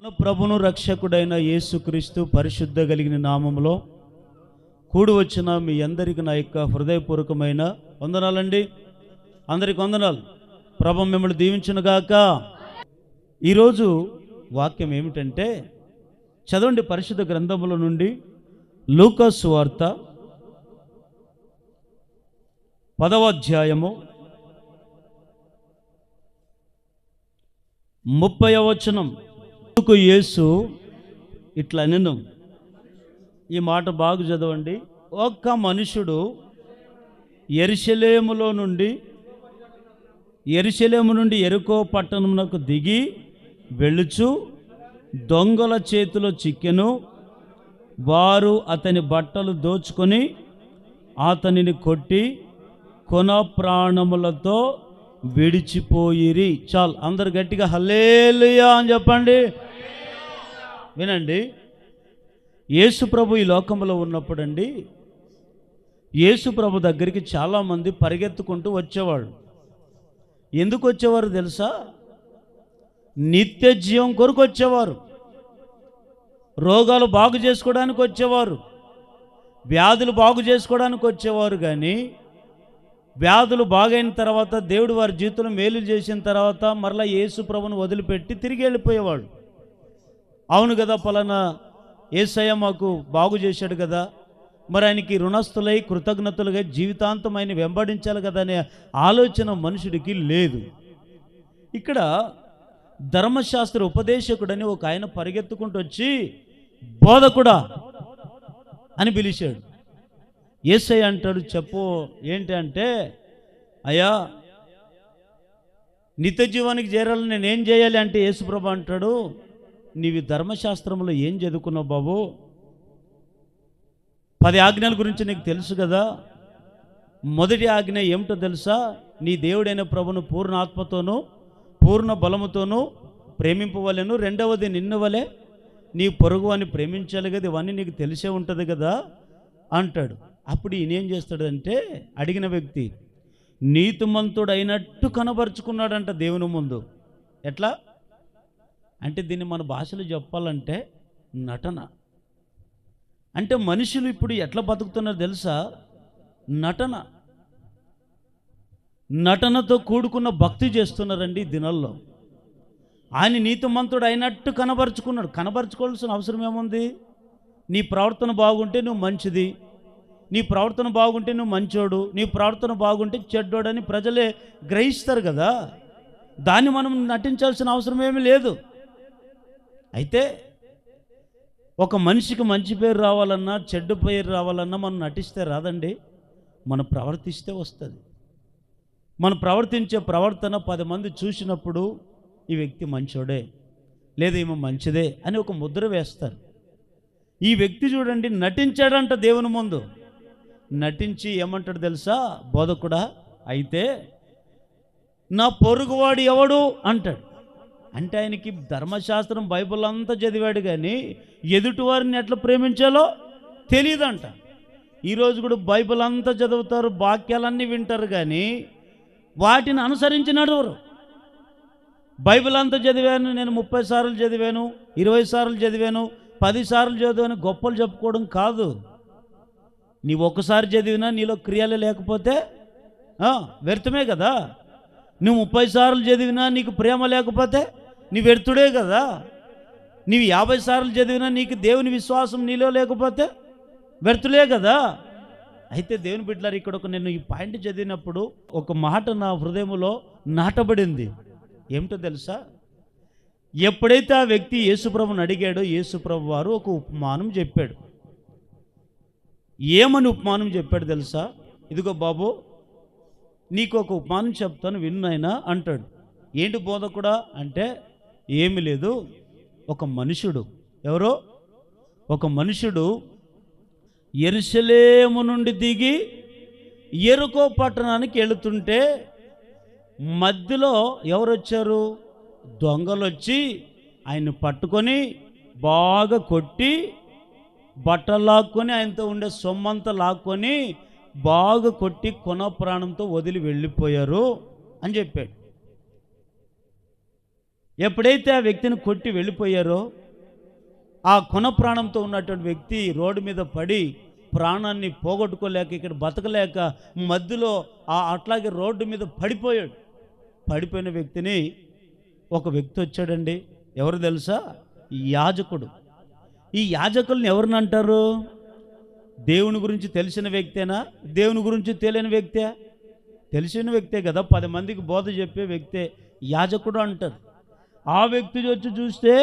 మన ప్రభును రక్షకుడైన యేసుక్రీస్తు పరిశుద్ధ కలిగిన నామములో కూడి వచ్చిన మీ అందరికీ నా యొక్క హృదయపూర్వకమైన వందనాలండి. అందరికి వందనాలు. ప్రభు మిమ్మల్ని దీవించునుగాక. ఈరోజు వాక్యం ఏమిటంటే, చదవండి పరిశుద్ధ గ్రంథముల నుండి లూకా సువార్త 10వ అధ్యాయము 30వ వచనం. యేసు ఇట్లా నేను ఈ మాట బాగా చదవండి. ఒక్క మనుషుడు యెరూషలేము నుండి యెరికో పట్టణమునకు దిగి వెళ్ళుచు దొంగల చేతిలో చిక్కెను. వారు అతని బట్టలు దోచుకొని అతనిని కొట్టి కొన ప్రాణములతో విడిచిపోయిరి. చాలు, అందరు గట్టిగా హల్లెలూయా అని చెప్పండి. వినండి, యేసు ప్రభు ఈ లోకంలో ఉన్నప్పుడండి, యేసు ప్రభు దగ్గరికి చాలామంది పరిగెత్తుకుంటూ వచ్చేవాడు. ఎందుకు వచ్చేవారు తెలుసా? నిత్య జీవం కొరకు వచ్చేవారు. రోగాలు బాగు చేసుకోవడానికి వచ్చేవారు, వ్యాధులు బాగు చేసుకోవడానికి వచ్చేవారు. కానీ వ్యాధులు బాగైన తర్వాత, దేవుడు వారి జీవితంలో మేలు చేసిన తర్వాత మరలా యేసు ప్రభుని వదిలిపెట్టి తిరిగి వెళ్ళిపోయేవాడు. అవును కదా, పలానా యేసయ్య మాకు బాగు చేశాడు కదా, మరి ఆయనకి రుణస్థులై కృతజ్ఞతలుగా జీవితాంతం ఆయన వెంబడించాలి కదా అనే ఆలోచన మనుషుడికి లేదు. ఇక్కడ ధర్మశాస్త్ర ఉపదేశకుడని ఒక ఆయన పరిగెత్తుకుంటూ వచ్చి బోధకుడా అని పిలిచాడు. యేసయ్య అంటాడు, చెప్పు ఏంటి అంటే, అయ్యా నిత్య జీవానికి చేరాలని నేనేం చేయాలి అంటే, యేసుప్రభు అంటాడు, నీవి ధర్మశాస్త్రంలో ఏం చదువుకున్నావు బాబు? 10 ఆజ్ఞల గురించి నీకు తెలుసు కదా. మొదటి ఆజ్ఞ ఏమిటో తెలుసా? నీ దేవుడైన ప్రభును పూర్ణ ఆత్మతోనూ పూర్ణ బలముతోనూ ప్రేమింపవలెను. రెండవది నిన్ను వలె నీ పొరుగు అని ప్రేమించాలి కదా. ఇవన్నీ నీకు తెలిసే ఉంటుంది కదా అంటాడు. అప్పుడు ఈయన ఏం చేస్తాడంటే, అడిగిన వ్యక్తి నీతిమంతుడు అయినట్టు కనబరుచుకున్నాడంట దేవుని ముందు. ఎట్లా అంటే, దీన్ని మన భాషలో చెప్పాలంటే నటన. అంటే మనుషులు ఇప్పుడు ఎట్లా బతుకుతున్నారో తెలుసా? నటనతో కూడుకున్న భక్తి చేస్తున్నారండి ఈ దినాల్లో. ఆయన నీతిమంతుడు అయినట్టు కనబరుచుకున్నాడు. కనబరుచుకోవాల్సిన అవసరం ఏముంది? నీ ప్రవర్తన బాగుంటే నువ్వు మంచిది, నీ ప్రవర్తన బాగుంటే నువ్వు మంచోడు, నీ ప్రవర్తన బాగుంటే చెడ్డోడని ప్రజలే గ్రహిస్తారు కదా. దాన్ని మనం నటించాల్సిన అవసరం ఏమీ లేదు. అయితే ఒక మనిషికి మంచి పేరు రావాలన్నా చెడ్డ పేరు రావాలన్నా మనం నటిస్తే రాదండి, మనం ప్రవర్తిస్తే వస్తుంది. మనం ప్రవర్తించే ప్రవర్తన 10 మంది చూసినప్పుడు ఈ వ్యక్తి మంచోడే లేదా ఏమో మంచిదే అని ఒక ముద్ర వేస్తారు. ఈ వ్యక్తి చూడండి, నటించాడంట దేవుని ముందు. నటించి ఏమంటాడు తెలుసా? బోధకుడా, అయితే నా పొరుగువాడు ఎవడు అంటాడు. అంటే ఆయనకి ధర్మశాస్త్రం బైబిల్ అంతా చదివాడు, కానీ ఎదుటివారిని ఎట్లా ప్రేమించాలో తెలియదంట. ఈరోజు కూడా బైబిల్ అంతా చదువుతారు, వాక్యాలన్నీ వింటారు, కానీ వాటిని అనుసరించి నడవరు. బైబిల్ అంతా చదివాను, నేను 30 సార్లు చదివాను, 20 సార్లు చదివాను, 10 సార్లు చదివాను గొప్పలు చెప్పుకోవడం కాదు. నీవు ఒక్కసారి చదివినా నీలో క్రియలు లేకపోతే వ్యర్థమే కదా. నువ్వు 30 సార్లు చదివినా నీకు ప్రేమ లేకపోతే నీ వ్యర్థుడే కదా. నీవు 50 సార్లు చదివినా నీకు దేవుని విశ్వాసం నీలో లేకపోతే వ్యర్థులే కదా. అయితే దేవుని బిడ్డలారా, ఇక్కడ నేను ఈ పాయింట్ చదివినప్పుడు ఒక మాట నా హృదయంలో నాటబడింది. ఏమిటో తెలుసా? ఎప్పుడైతే ఆ వ్యక్తి యేసుప్రభుని అడిగాడో, యేసుప్రభు వారు ఒక ఉపమానం చెప్పాడు. ఏమని ఉపమానం చెప్పాడు తెలుసా? ఇదిగో బాబు, నీకు ఒక ఉపమానం చెప్తాను విన్నాయినా అంటాడు. ఏంటి బోధకుడా అంటే, ఏమి లేదు, ఒక మనుషుడు, ఎవరో ఒక మనుషుడు యెరూషలేము నుండి దిగి యెరికో పట్టణానికి వెళుతుంటే మధ్యలో ఎవరు వచ్చారు? దొంగలు వచ్చి ఆయన్ని పట్టుకొని బాగా కొట్టి బట్టలు లాక్కొని ఆయనతో ఉండే సొమ్మంతా లాక్కొని బాగా కొట్టి కొన ప్రాణంతో వదిలి వెళ్ళిపోయారు అని చెప్పాడు. ఎప్పుడైతే ఆ వ్యక్తిని కొట్టి వెళ్ళిపోయారో ఆ కొన ప్రాణంతో ఉన్నటువంటి వ్యక్తి రోడ్డు మీద పడి ప్రాణాన్ని పోగొట్టుకోలేక ఇక్కడ బతకలేక మధ్యలో అట్లాగే రోడ్డు మీద పడిపోయాడు. పడిపోయిన వ్యక్తిని ఒక వ్యక్తి వచ్చాడండి. ఎవరు తెలుసా? యాజకుడు. ఈ యాజకుల్ని ఎవరిని అంటారు? దేవుని గురించి తెలిసిన వ్యక్తేనా? దేవుని గురించి తెలియని వ్యక్తే? తెలిసిన వ్యక్తే కదా, 10 మందికి బోధ చెప్పే వ్యక్తే యాజకుడు అంటారు. ఆ వ్యక్తి వచ్చి చూస్తే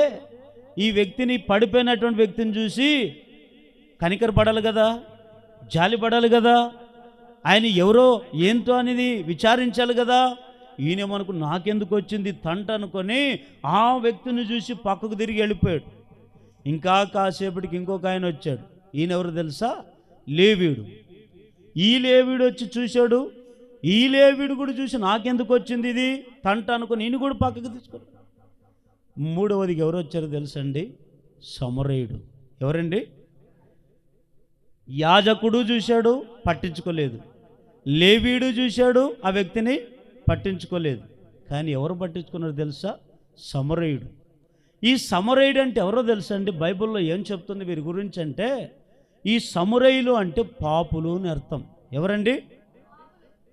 ఈ వ్యక్తిని, పడిపోయినటువంటి వ్యక్తిని చూసి కనికరపడాలి కదా, జాలి పడాలి కదా, ఆయన ఎవరో ఏంటో అనేది విచారించాలి కదా. ఈయనేమనుకు నాకెందుకు వచ్చింది తంట అనుకొని ఆ వ్యక్తిని చూసి పక్కకు తిరిగి వెళ్ళిపోయాడు. ఇంకా కాసేపటికి ఇంకొక ఆయన వచ్చాడు. ఈయన ఎవరు తెలుసా? లేవీయుడు. ఈ లేవీయుడు వచ్చి చూశాడు. ఈ లేవీయుడు కూడా చూసి నాకెందుకు వచ్చింది ఇది తంట అనుకొని ఈయన కూడా పక్కకు తీసుకున్నాడు. మూడవదికి ఎవరు వచ్చారో తెలుసండి? సమరయుడు. ఎవరండి? యాజకుడు చూశాడు, పట్టించుకోలేదు. లేవీయుడు చూశాడు, ఆ వ్యక్తిని పట్టించుకోలేదు. కానీ ఎవరు పట్టించుకున్నారో తెలుసా? సమరయుడు. ఈ సమరయుడు అంటే ఎవరో తెలుసా అండి? బైబిల్లో ఏం చెప్తుంది వీరి గురించి అంటే, ఈ సమరయులు అంటే పాపులు అని అర్థం. ఎవరండి?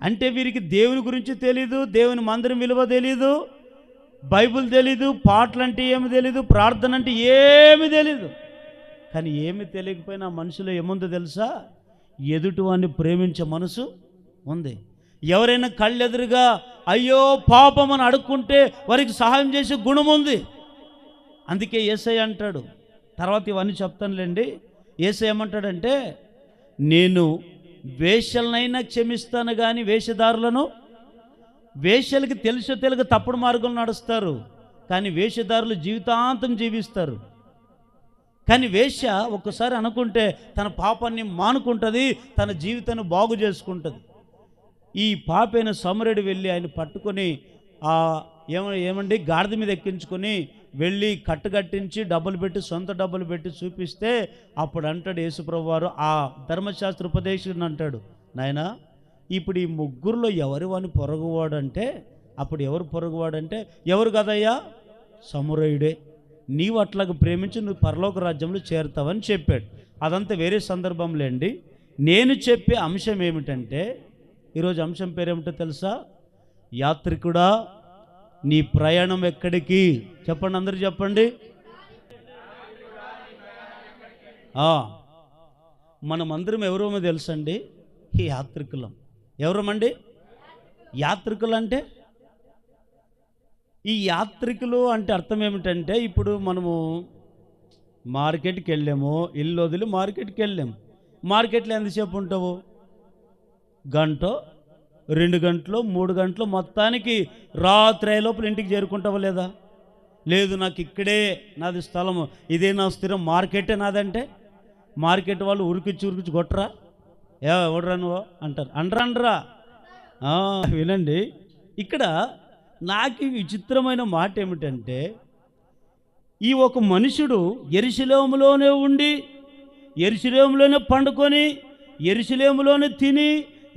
అంటే వీరికి దేవుని గురించి తెలీదు, దేవుని మందిరం విలువ తెలీదు, బైబిల్ తెలీదు, పాటలు అంటే ఏమి తెలీదు, ప్రార్థన అంటే ఏమి తెలీదు. కానీ ఏమి తెలియకపోయినా మనుషులో ఏముందో తెలుసా? ఎదుటివాన్ని ప్రేమించే మనసు ఉంది. ఎవరైనా కళ్ళెదురుగా అయ్యో పాపం అని అడుక్కుంటే వారికి సహాయం చేసే గుణం ఉంది. అందుకే యేసయ్య అంటాడు, తర్వాత ఇవన్నీ చెప్తానులేండి. యేసయ్య ఏమంటాడంటే, నేను వేశ్యలనైనా క్షమిస్తాను కానీ వేషధారులను, వేశ్యలకి తెలుసో తెలుగు తప్పుడు మార్గంలో నడుస్తారు, కానీ వేషధారులు జీవితాంతం జీవిస్తారు. కానీ వేశ్య ఒక్కసారి అనుకుంటే తన పాపాన్ని మానుకుంటుంది, తన జీవితాన్ని బాగు చేసుకుంటుంది. ఈ పాపైన సమరుడు వెళ్ళి ఆయన పట్టుకొని ఏమండి గాడిద మీద ఎక్కించుకొని వెళ్ళి కట్టుకట్టించి డబ్బులు పెట్టి, సొంత డబ్బులు పెట్టి చూపిస్తే అప్పుడు అంటాడు యేసుప్రభు వారు, ఆ ధర్మశాస్త్ర ఉపదేశకుడు అంటాడు, నాయనా ఇప్పుడు ఈ ముగ్గురులో ఎవరి వాని పొరుగువాడంటే, అప్పుడు ఎవరు పొరుగువాడంటే, ఎవరు కదయ్యా? సమరయుడే. నీవు అట్లాగ ప్రేమించి నువ్వు పరలోక రాజ్యంలో చేరుతావని చెప్పాడు. అదంతా వేరే సందర్భంలో అండి. నేను చెప్పే అంశం ఏమిటంటే, ఈరోజు అంశం పేరేమిటో తెలుసా? యాత్రికుడా నీ ప్రయాణం ఎక్కడికి? చెప్పండి, అందరూ చెప్పండి. మనమందరం ఎవరో తెలుసండి? ఈ యాత్రికులం. ఎవరమండి? యాత్రికులు అంటే, ఈ యాత్రికులు అంటే అర్థం ఏమిటంటే, ఇప్పుడు మనము మార్కెట్కి వెళ్ళాము, ఇల్లు వదిలి మార్కెట్కి వెళ్ళాము. మార్కెట్లో ఎంతసేపు ఉంటావు? గంటో, 2 గంటలు, 3 గంటలు, మొత్తానికి రాత్రి లోపల ఇంటికి చేరుకుంటావా లేదా? లేదు, నాకు ఇక్కడే నాది స్థలము, ఇదే నా స్థిరం, మార్కెటే నాదంటే మార్కెట్ వాళ్ళు ఉరికిచ్చి కొట్టరా? ఎవడరా నువ్వు అంటారు. అనరా? వినండి, ఇక్కడ నాకు విచిత్రమైన మాట ఏమిటంటే, ఈ ఒక మనుషుడు యెరూషలేములోనే ఉండి, యెరూషలేములోనే పండుకొని, యెరూషలేములోనే తిని,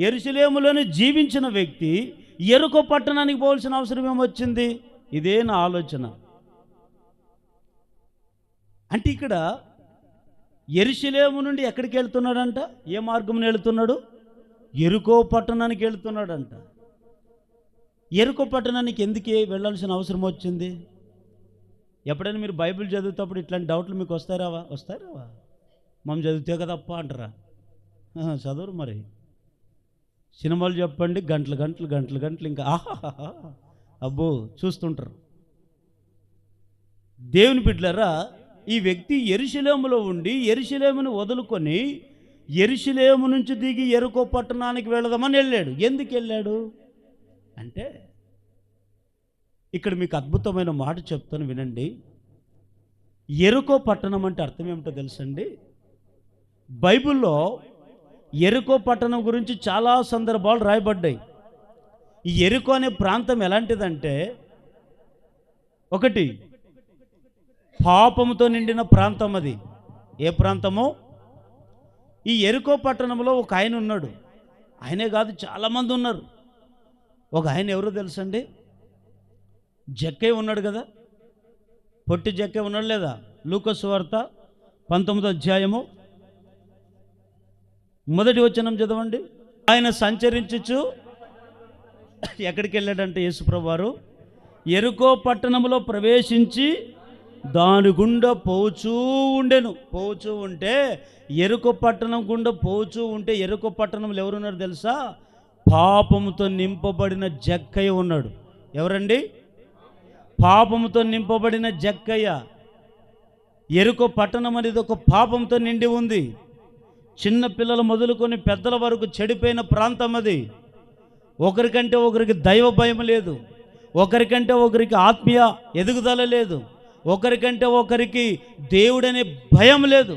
యెరూషలేములోనే జీవించిన వ్యక్తి యెరికో పట్టణానికి పోవాల్సిన అవసరం ఏమొచ్చింది? ఇదే నా ఆలోచన. అంటే ఇక్కడ యెరూషలేము నుండి ఎక్కడికి వెళ్తున్నాడంట? ఏ మార్గంలో వెళ్తున్నాడు? యెరికో పట్టణానికి వెళ్తున్నాడంట. యెరికో పట్టణానికి ఎందుకే వెళ్ళాల్సిన అవసరం వచ్చింది? ఎప్పుడైనా మీరు బైబిల్ చదువుతప్పుడు ఇట్లాంటి డౌట్లు మీకు వస్తారావా? మనం చదివితే కదప్ప అంటారా? చదవరు మరి. సినిమాలు చెప్పండి, గంటలు ఇంకా ఆహాహా అబ్బో చూస్తుంటారు. దేవుని బిడ్డలారా, ఈ వ్యక్తి యెరూషలేములో ఉండి యెరూషలేమును వదులుకొని యెరూషలేము నుంచి దిగి యెరికో పట్టణానికి వెళదామని వెళ్ళాడు. ఎందుకు వెళ్ళాడు అంటే, ఇక్కడ మీకు అద్భుతమైన మాట చెప్తాను వినండి. యెరికో పట్టణం అంటే అర్థం ఏమిటో తెలుసండి? బైబిల్లో యెరికో పట్టణం గురించి చాలా సందర్భాలు రాయబడ్డాయి. ఈ యెరికో అనే ప్రాంతం ఎలాంటిదంటే, ఒకటి పాపముతో నిండిన ప్రాంతం. అది ఏ ప్రాంతమో? ఈ యెరికో పట్టణంలో ఒక ఆయన ఉన్నాడు. ఆయనే కాదు, చాలామంది ఉన్నారు. ఒక ఆయన ఎవరో తెలుసండి? జక్కయ్య ఉన్నాడు కదా, పొట్టి జక్కయ్య ఉన్నాడు లేదా? లూకా సువార్త 19వ అధ్యాయము 1వ వచనం చదవండి. ఆయన సంచరించుచు ఎక్కడికి వెళ్ళాడంటే యేసుప్రభు వారు యెరికో పట్టణంలో ప్రవేశించి దాని గుండా పోచూ ఉంటే యెరికో పట్టణం గుండా పోచూ ఉంటే యెరికో పట్టణంలో ఎవరున్నారు తెలుసా? పాపముతో నింపబడిన జక్కయ్య ఉన్నాడు. ఎవరండి? పాపముతో నింపబడిన జక్కయ్య. యెరికో పట్టణం అనేది ఒక పాపంతో నిండి ఉంది. చిన్న పిల్లలు మొదలుకొని పెద్దల వరకు చెడిపోయిన ప్రాంతం అది. ఒకరికంటే ఒకరికి దైవ భయం లేదు, ఒకరికంటే ఒకరికి ఆత్మీయ ఎదుగుదల లేదు, ఒకరికంటే ఒకరికి దేవుడనే భయం లేదు.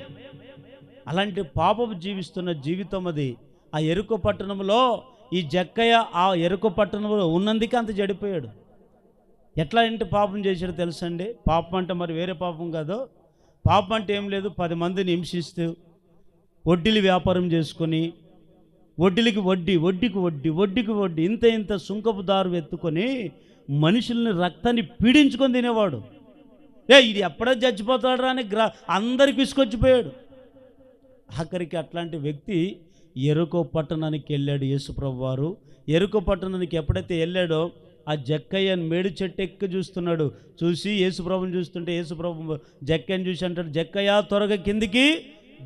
అలాంటి పాపము జీవిస్తున్న జీవితం అది. ఆ యెరికో పట్టణంలో ఈ జక్కయ్య ఆ యెరికో పట్టణంలో ఉన్నందుకే అంత చెడిపోయాడు. ఎట్లా అంటే పాపం చేశాడు తెలుసండి? పాపం అంటే మరి వేరే పాపం కాదు. పాపం అంటే ఏం లేదు, 10 మందిని హింసిస్తూ వడ్డీలు వ్యాపారం చేసుకొని వడ్డీకి వడ్డీ ఇంత సుంకపు దారు ఎత్తుకొని మనుషుల్ని రక్తాన్ని పీడించుకొని తినేవాడు. ఇది ఎప్పుడో చచ్చిపోతాడు అని అందరికి విసుకొచ్చిపోయాడు. ఆఖరికి అట్లాంటి వ్యక్తి యెరికో పట్టణానికి వెళ్ళాడు యేసుప్రభు వారు. యెరికో పట్టణానికి ఎప్పుడైతే వెళ్ళాడో ఆ జక్కయ్య మేడి చెట్టు ఎక్కి చూస్తున్నాడు. చూసి యేసుప్రభుని చూస్తుంటే యేసుప్రభు జక్కయ్యని చూసి అంటాడు, జక్కయ్య త్వరగా కిందికి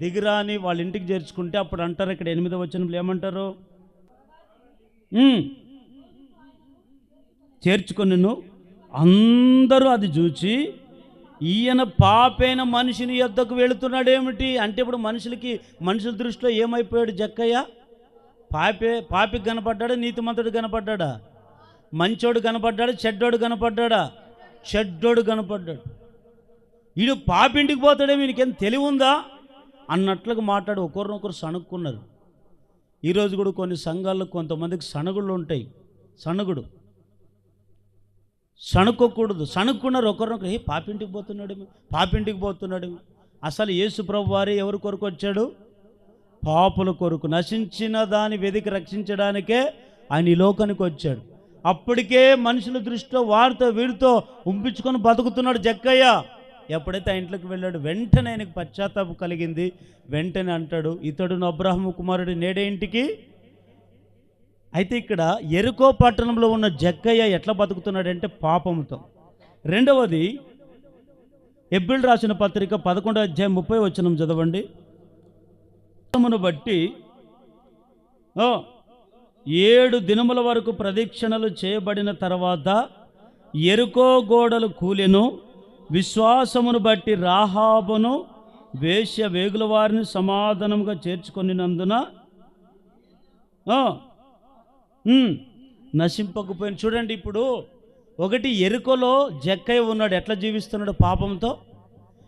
దిగిరా అని వాళ్ళ ఇంటికి చేర్చుకుంటే అప్పుడు అంటారు, ఇక్కడ 8వ వచనంలో ఏమంటారు? చేర్చుకొనిను అందరూ అది చూచి ఈయన పాపైన మనిషిని యొద్దకు వెళుతున్నాడు ఏమిటి అంటే, ఇప్పుడు మనుషుల దృష్టిలో ఏమైపోయాడు జక్కయ్య? పాపికి కనపడ్డాడా? నీతిమంతుడు కనపడ్డాడా? మంచోడు కనపడ్డాడు? చెడ్డోడు కనపడ్డాడా? చెడ్డోడు కనపడ్డాడు. వీడు పాపింటికి పోతాడే, వీనికేం తెలివి ఉందా అన్నట్లుగా మాట్లాడి ఒకరినొకరు సణుక్కున్నారు. ఈరోజు కూడా కొన్ని సంఘాల్లో కొంతమందికి సణుగుళ్ళు ఉంటాయి. సణుక్కోకూడదు, సణుక్కున్నారు ఒకరినొకరు. పాపింటికి పోతున్నాడు. అసలు యేసు ప్రభు వారే ఎవరి కొరకు వచ్చాడు? పాపుల కొరకు, నశించిన దాని వెదికి రక్షించడానికే ఆయన ఈ లోకానికి వచ్చాడు. అప్పటికే మనుషుల దృష్టిలో వీడితో ఉంపించుకొని బతుకుతున్నాడు జక్కయ్య. ఎప్పుడైతే ఆ ఇంట్లోకి వెళ్ళాడు వెంటనే ఆయనకు పశ్చాత్తాపం కలిగింది. వెంటనే అంటాడు, ఇతడును అబ్రాహాము కుమారుడు నేడే ఇంటికి. అయితే ఇక్కడ యెరికో పట్టణంలో ఉన్న జక్కయ్య ఎట్లా బతుకుతున్నాడంటే పాపంతో. రెండవది హెబ్రీయులు రాసిన పత్రిక 11వ అధ్యాయం 30వ వచనం చదవండి. బట్టి 7 దినముల వరకు ప్రదక్షిణలు చేయబడిన తర్వాత యెరికో గోడలు కూలెను. విశ్వాసమును బట్టి రాహాబును వేశ్య వేగుల వారిని సమాధానంగా చేర్చుకొనినందున నశింపకపోయిన. చూడండి, ఇప్పుడు ఒకటి యెరికోలో జక్కయ్య ఉన్నాడు, ఎట్లా జీవిస్తున్నాడు పాపంతో.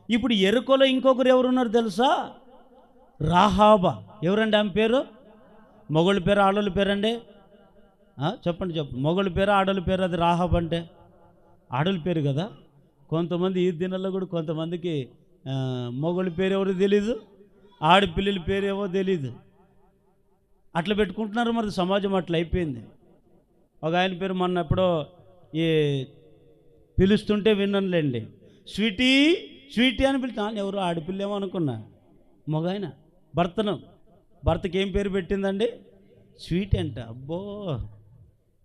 ఇప్పుడు యెరికోలో ఇంకొకరు ఎవరున్నారు తెలుసా? రాహాబ. ఎవరండి ఆమె పేరు? మొగోళ్ళ పేరు ఆడోళ్ళ పేరండి? చెప్పండి. మొగోళ్ళ పేరు ఆడోళ్ళ పేరు? అది రాహాబ్ అంటే ఆడోళ్ళ పేరు కదా. కొంతమంది ఈ దినాల్లో కూడా కొంతమందికి మొగోళ్ళ పేరు ఎవరో తెలీదు, ఆడపిల్లల పేరు ఏవో తెలీదు, అట్లా పెట్టుకుంటున్నారు. మరి సమాజం అట్లా అయిపోయింది. ఒక ఆయన పేరు మొన్న ఎప్పుడో పిలుస్తుంటే విన్నానులేండి, స్వీటీ అని పిలుస్తాను. ఎవరు ఆడపిల్ల ఏమో అనుకున్నా. మగాయన భర్తకి ఏం పేరు పెట్టిందండి? స్వీట్ అంట. అబ్బో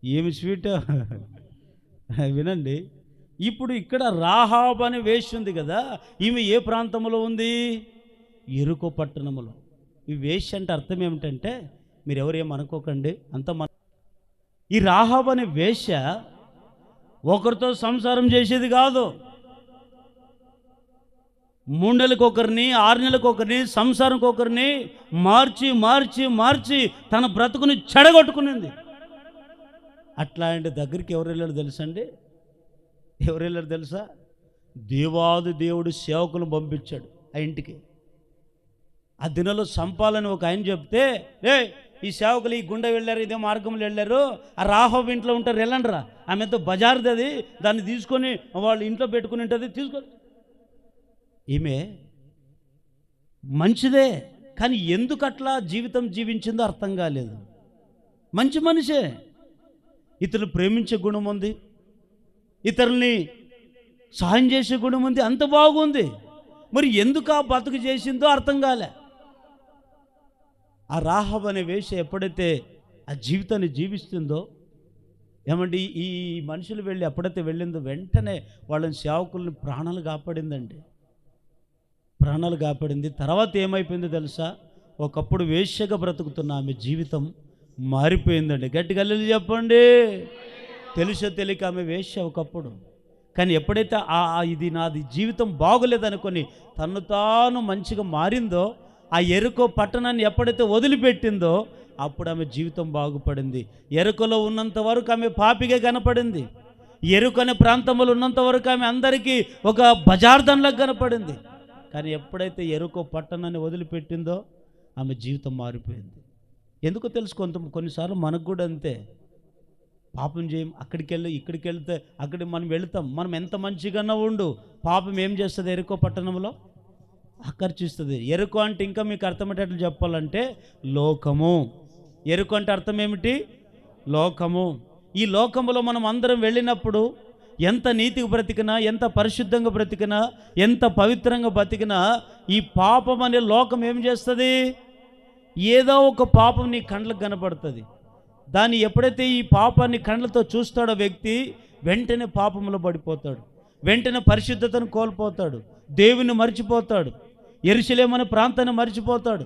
ఏమి స్వీట్ వినండి. ఇప్పుడు ఇక్కడ రాహాబ్ అనే వేశ్య ఉంది కదా, ఈమె ఏ ప్రాంతంలో ఉంది? యెరికో పట్టణంలో. ఈ వేశ్య అంటే అర్థం ఏమిటంటే, మీరు ఎవరేమనుకోకండి, ఈ రాహాబ్ అనే వేశ్య ఒకరితో సంసారం చేసేది కాదు. 3 నెలలకు ఒకరిని, 6 నెలలకు ఒకరిని, సంసారంకి ఒకరిని మార్చి తన బ్రతుకుని చెడగొట్టుకునింది. అట్లాంటి దగ్గరికి ఎవరు వెళ్ళారు తెలుసా? దేవాది దేవుడు సేవకులను పంపించాడు ఆ ఇంటికి. ఆ దినంలో సంపాలని ఒక ఆయన చెప్తే, ఈ సేవకులు ఈ గుండె వెళ్ళారు, ఇదే మార్గంలో వెళ్ళారు, ఆ రాహాబ్ ఇంట్లో ఉంటారు, వెళ్ళండిరా, ఆమెతో బజార్ది అది, దాన్ని తీసుకొని వాళ్ళు ఇంట్లో పెట్టుకుని ఉంటుంది, తీసుకొని. ఈమె మంచిదే, కానీ ఎందుకు అట్లా జీవితం జీవించిందో అర్థం కాలేదు. మంచి మనిషే, ఇతరులు ప్రేమించే గుణం ఉంది, ఇతరుల్ని సహాయం చేసే గుణం ఉంది, అంత బాగుంది. మరి ఎందుకు ఆ బతుకు చేసిందో అర్థం కాలే. ఆ రాహాబు అనే వేశ్య ఎప్పుడైతే ఆ జీవితాన్ని జీవిస్తుందో, ఏమండి, ఈ మనుషులు ఎప్పుడైతే వెళ్ళిందో వెంటనే వాళ్ళని సేవకుల్ని ప్రాణాలు కాపాడిందండి, ప్రాణాలు కాపాడింది. తర్వాత ఏమైపోయిందో తెలుసా? ఒకప్పుడు వేశ్యగా బ్రతుకుతున్న ఆమె జీవితం మారిపోయిందండి. గట్టిగా హల్లెలూయా చెప్పండి. తెలుసో తెలియక ఆమె వేశ్య ఒకప్పుడు, కానీ ఎప్పుడైతే ఇది నాది జీవితం బాగోలేదనుకొని తను తాను మంచిగా మారిందో, ఆ ఎరుకో పట్టణాన్ని ఎప్పుడైతే వదిలిపెట్టిందో అప్పుడు ఆమె జీవితం బాగుపడింది. ఎరుకలో ఉన్నంత వరకు ఆమె పాపిగా కనపడింది. ఎరుక అనే ప్రాంతంలో ఉన్నంత వరకు ఆమె అందరికీ ఒక బజార్దన్లకు కనపడింది. కానీ ఎప్పుడైతే ఎరుకో పట్టణాన్ని వదిలిపెట్టిందో ఆమె జీవితం మారిపోయింది. ఎందుకో తెలుసు, కొన్నిసార్లు మనకు కూడా అంతే. పాపం చేయం, అక్కడికి వెళ్ళి ఇక్కడికి వెళ్తే అక్కడికి మనం వెళుతాం. మనం ఎంత మంచిగా ఉండు, పాపం ఏం చేస్తుంది? ఎరుకో పట్టణంలో ఆకర్షిస్తుంది. ఎరుకు అంటే ఇంకా మీకు అర్థమయ్యేటట్లు చెప్పాలంటే లోకము. ఎరుకు అంటే అర్థం ఏమిటి? లోకము. ఈ లోకములో మనం అందరం వెళ్ళినప్పుడు ఎంత నీతిగా బ్రతికినా, ఎంత పరిశుద్ధంగా బ్రతికినా, ఎంత పవిత్రంగా బ్రతికినా ఈ పాపం అనే లోకం ఏం చేస్తుంది? ఏదో ఒక పాపం నీ కండ్లకు కనపడుతుంది. దాన్ని ఎప్పుడైతే ఈ పాపాన్ని కండ్లతో చూస్తాడో వ్యక్తి వెంటనే పాపంలో పడిపోతాడు, వెంటనే పరిశుద్ధతను కోల్పోతాడు, దేవుని మర్చిపోతాడు, యెరూషలేము అనే ప్రాంతాన్ని మర్చిపోతాడు.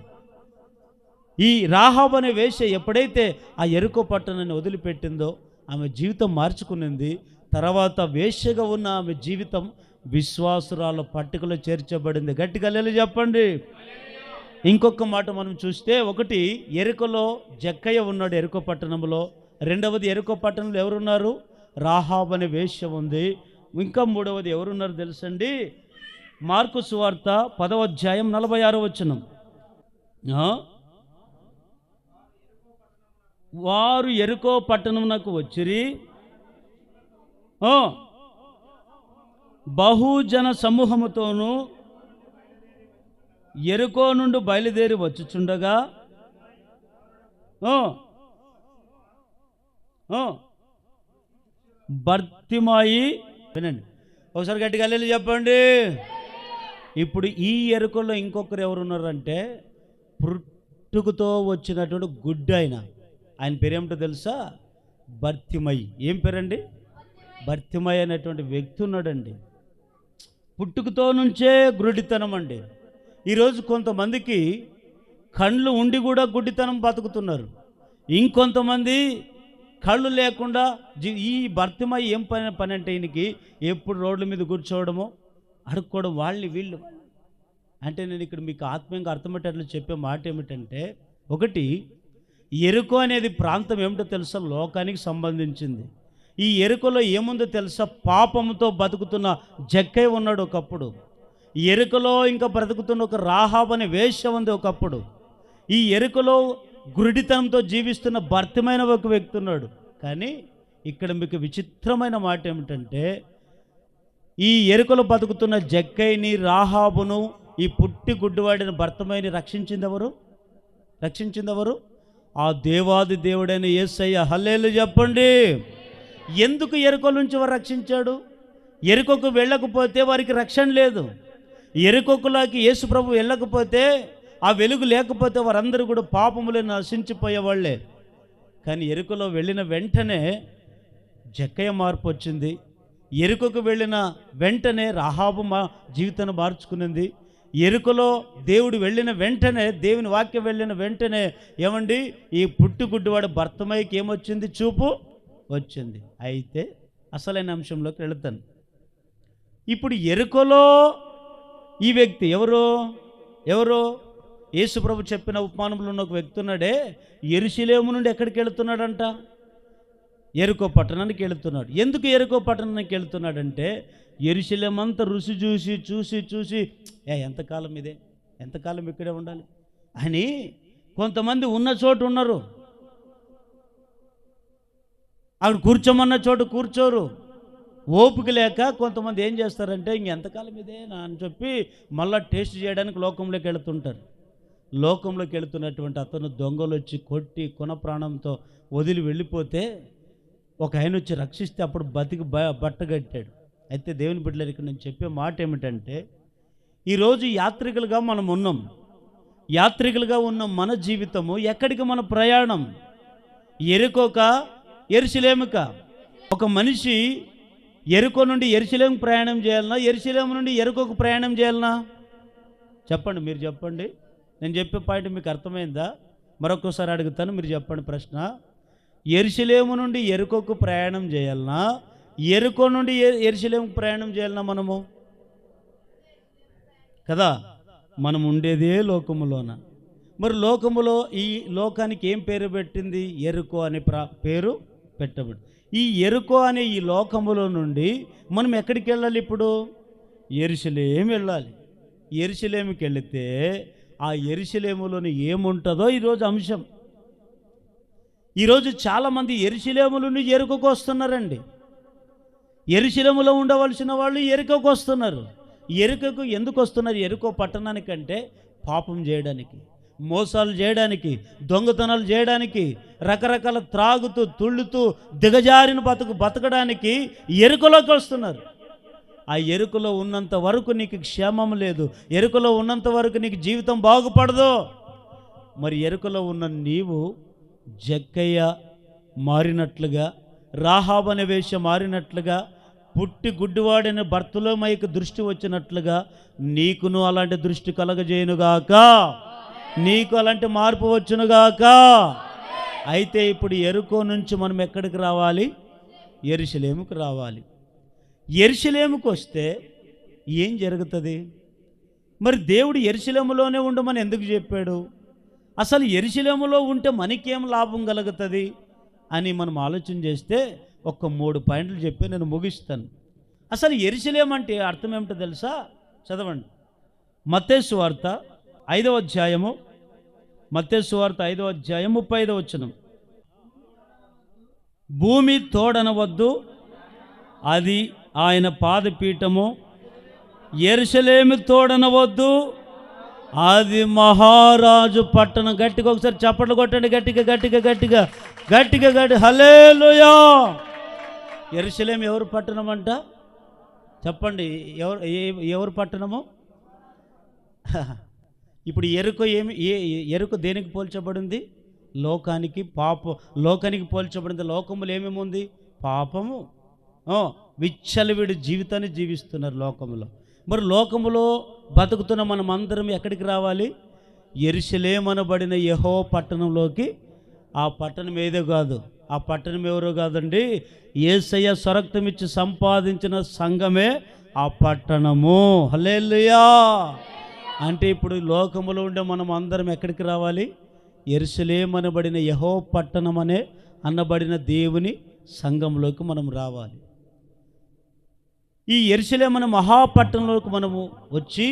ఈ రాహాబు అనే వేశ్య ఎప్పుడైతే ఆ యెరికో పట్టణాన్ని వదిలిపెట్టిందో ఆమె జీవితం మార్చుకునింది. తర్వాత వేశ్యగా ఉన్న ఆమె జీవితం విశ్వాసురాల పట్టికలో చేర్చబడింది. గట్టిగా హల్లెలూయా చెప్పండి. ఇంకొక మాట మనం చూస్తే, ఒకటి యెరికోలో జక్కయ్య ఉన్నాడు యెరికో పట్టణంలో. రెండవది యెరికో పట్టణంలో ఎవరున్నారు? రాహాబు అనే వేశ్య ఉంది. ఇంకా మూడవది ఎవరున్నారు తెలుసండి? మార్కు సువార్త 10వ అధ్యాయం 46వ వచనం. వారు యెరికో పట్టణమునకు వచ్చిరి, బహుజన సమూహముతోనూ యెరికో నుండి బయలుదేరి వచ్చుచుండగా బర్తిమాయి, వినండి ఒకసారి గట్టిగా హల్లెలూయా చెప్పండి. ఇప్పుడు ఈ యెరికోలో ఇంకొకరు ఎవరున్నారంటే పుట్టుకతో వచ్చినటువంటి గుడ్డి ఆయన పేరేమిటో తెలుసా? బర్తిమయి. ఏం పేరండి? బర్తిమయి అనేటువంటి వ్యక్తి ఉన్నాడండి. పుట్టుకతో నుంచే గుడ్డితనం అండి. ఈరోజు కొంతమందికి కళ్ళు ఉండి కూడా గుడ్డితనం బతుకుతున్నారు. ఇంకొంతమంది కళ్ళు లేకుండా ఈ బర్తిమయి ఏం పని అంటే ఈయనకి ఎప్పుడు రోడ్ల మీద కూర్చోవడము, అడుక్కోవడం, వీళ్ళు అంటే నేను ఇక్కడ మీకు ఆత్మీయంగా అర్థమయ్యేటట్లు చెప్పే మాట ఏమిటంటే, ఒకటి యెరికో అనేది ప్రాంతం ఏమిటో తెలుసా? లోకానికి సంబంధించింది. ఈ యెరికోలో ఏముందో తెలుసా? పాపంతో బతుకుతున్న జక్కయ్య ఉన్నాడు ఒకప్పుడు. యెరికోలో ఇంకా బ్రతుకుతున్న ఒక రాహాబు అనే వేశ్య ఉంది ఒకప్పుడు. ఈ యెరికోలో గురిడితనంతో జీవిస్తున్న భర్తమైన ఒక వ్యక్తి ఉన్నాడు. కానీ ఇక్కడ మీకు విచిత్రమైన మాట ఏమిటంటే, ఈ యెరికోలో బతుకుతున్న జక్కయ్యని, రాహాబును, ఈ పుట్టి గుడ్డివాడిని భర్తమైని రక్షించిందెవరు? ఆ దేవాది దేవుడైన యేసయ్య. హల్లెలూయా చెప్పండి. ఎందుకు యెరికో నుంచి వారు రక్షించాడు? యెరికోకు వెళ్ళకపోతే వారికి రక్షణ లేదు. యెరికోకులోకి యేసు ప్రభు వెళ్ళకపోతే, ఆ వెలుగు లేకపోతే వారందరూ కూడా పాపములే నశించిపోయేవాళ్లే. కానీ యెరికోలో వెళ్ళిన వెంటనే జక్కయ్య మార్పు వచ్చింది. యెరికోకు వెళ్ళిన వెంటనే రాహాబు జీవితాన్ని మార్చుకునింది. యెరికోలో దేవుడు వెళ్ళిన వెంటనే, దేవుని వాక్యం వెళ్ళిన వెంటనే ఏమండి, ఈ పుట్టుగుడ్డివాడు భర్తమైకి ఏమొచ్చింది? చూపు వచ్చింది. అయితే అసలైన అంశంలోకి వెళుతాను. ఇప్పుడు యెరికోలో ఈ వ్యక్తి ఎవరు? యేసు ప్రభు చెప్పిన ఉపమానంలో ఉన్న ఒక వ్యక్తి ఉన్నాడే, యెరూషలేము నుండి ఎక్కడికి వెళుతున్నాడంట? యెరికో పట్టణానికి వెళుతున్నాడు. ఎందుకు యెరికో పట్టణానికి వెళుతున్నాడంటే, యెరూషలేము అంతా రుచి చూసి ఎంతకాలం ఇక్కడే ఉండాలి అని కొంతమంది ఉన్న చోటు ఉన్నారు, అక్కడ కూర్చోమన్న చోటు కూర్చోరు. ఓపిక లేక కొంతమంది ఏం చేస్తారంటే, ఇంకెంతకాలం ఇదేనా అని చెప్పి మళ్ళీ టేస్ట్ చేయడానికి లోకంలోకి వెళుతుంటారు. లోకంలోకి వెళుతున్నటువంటి అతను దొంగలు వచ్చి కొట్టి కొన ప్రాణంతో వదిలి వెళ్ళిపోతే ఒక ఆయన వచ్చి రక్షిస్తే అప్పుడు బతికి బట్టగట్టాడు. అయితే దేవుని బిడ్డలు ఇక్కడ నేను చెప్పే మాట ఏమిటంటే, ఈరోజు యాత్రికులుగా మనం ఉన్నాం. యాత్రికులుగా ఉన్న మన జీవితము ఎక్కడికి మన ప్రయాణం? ఎరుకోక యెరూషలేముక? ఒక మనిషి ఎరుకో నుండి యెరూషలేము ప్రయాణం చేయాలన్నా, యెరూషలేము నుండి ఎరుకోకు ప్రయాణం చేయాలన్నా? చెప్పండి, మీరు చెప్పండి. నేను చెప్పే పాయింట్ మీకు అర్థమైందా? మరొకసారి అడుగుతాను, మీరు చెప్పండి ప్రశ్న. యెరూషలేము నుండి ఎరుకోకు ప్రయాణం చేయాలన్నా, ఎరుకో నుండి యెరూషలేముకు ప్రయాణం చేయాలన్నా మనము? కదా, మనం ఉండేదే లోకములోన. మరి లోకములో ఈ లోకానికి ఏం పేరు పెట్టింది? ఎరుకో అనే పేరు పెట్టబడి. ఈ ఎరుకో అనే ఈ లోకములో నుండి మనం ఎక్కడికి వెళ్ళాలి? ఇప్పుడు యెరూషలేము వెళ్ళాలి. యెరూషలేముకి వెళితే ఆ యెరూషలేములోని ఏముంటుందో ఈరోజు అంశం. ఈరోజు చాలామంది యెరూషలేము నుండి ఎరుకకు వస్తున్నారండి. యెరూషలేములో ఉండవలసిన వాళ్ళు ఎరుకకు వస్తున్నారు. ఎరుకకు ఎందుకు వస్తున్నారు? ఎరుకో పట్టణానికంటే పాపం చేయడానికి, మోసాలు చేయడానికి, దొంగతనాలు చేయడానికి, రకరకాల త్రాగుతూ తుళ్ళుతూ దిగజారిన బతకడానికి ఎరుకలోకి వస్తున్నారు. ఆ ఎరుకలో ఉన్నంత వరకు నీకు క్షేమం లేదు. ఎరుకలో ఉన్నంత వరకు నీకు జీవితం బాగుపడదు. మరి ఎరుకలో ఉన్న నీవు జక్కయ్య మారినట్లుగా, రాహాబు అనే వేశ్య మారినట్లుగా, పుట్టి గుడ్డివాడైన బర్తలోమయికి దృష్టి వచ్చినట్లుగా నీకును అలాంటి దృష్టి కలగజేయునుగాక. నీకు అలాంటి మార్పు వచ్చునుగాక. అయితే ఇప్పుడు ఎరుకో నుంచి మనం ఎక్కడికి రావాలి? యెరూషలేముకు రావాలి. యెరూషలేముకు వస్తే ఏం జరుగుతుంది? మరి దేవుడు యెరూషలేములోనే ఉండమని ఎందుకు చెప్పాడు? అసలు యెరూషలేములో ఉంటే మనకేం లాభం కలుగుతుంది అని మనం ఆలోచన చేస్తే ఒక 3 పాయింట్లు చెప్పి నేను ముగిస్తాను. అసలు యెరూషలేము అంటే అర్థం ఏమిటో తెలుసా? చదవండి. మత్తయి సువార్త 5వ అధ్యాయము, మత్తయి సువార్త 5వ అధ్యాయం 35వ వచనం. భూమి తోడనవద్దు, అది ఆయన పాదపీఠము. యెరూషలేము తోడనవద్దు, అది మహారాజు పట్టణం. గట్టిగా ఒకసారి చప్పట్లు కొట్టండి, గట్టిగా గట్టిగా గట్టిగా గట్టిగా గట్టి హల్లెలూయా. యెరూషలేము ఎవరు పట్టణం అంట? చెప్పండి, ఎవరు పట్టణము? ఇప్పుడు ఎరుక ఎరుక దేనికి పోల్చబడింది? లోకానికి, లోకానికి పోల్చబడింది. లోకములు ఏమేమి ఉంది? పాపము, విచ్చలవిడి జీవితాన్ని జీవిస్తున్నారు లోకములో. మరి లోకములో బతుకుతున్న మనం అందరం ఎక్కడికి రావాలి? యెరూషలేము అనబడిన యెహోవా పట్టణంలోకి. ఆ పట్టణం ఏదో కాదు, ఆ పట్టణం ఎవరో కాదండి, యేసయ్య స్వరక్తం ఇచ్చి సంపాదించిన సంఘమే ఆ పట్టణము. హల్లెలూయా. అంటే ఇప్పుడు లోకములో ఉండే మనం అందరం ఎక్కడికి రావాలి? యెరూషలేము అనబడిన యెహోవా పట్టణం అనబడిన దేవుని సంఘంలోకి మనం రావాలి. ఈ యెరూషలేము అనే మహాపట్టణంలోకి మనము వచ్చి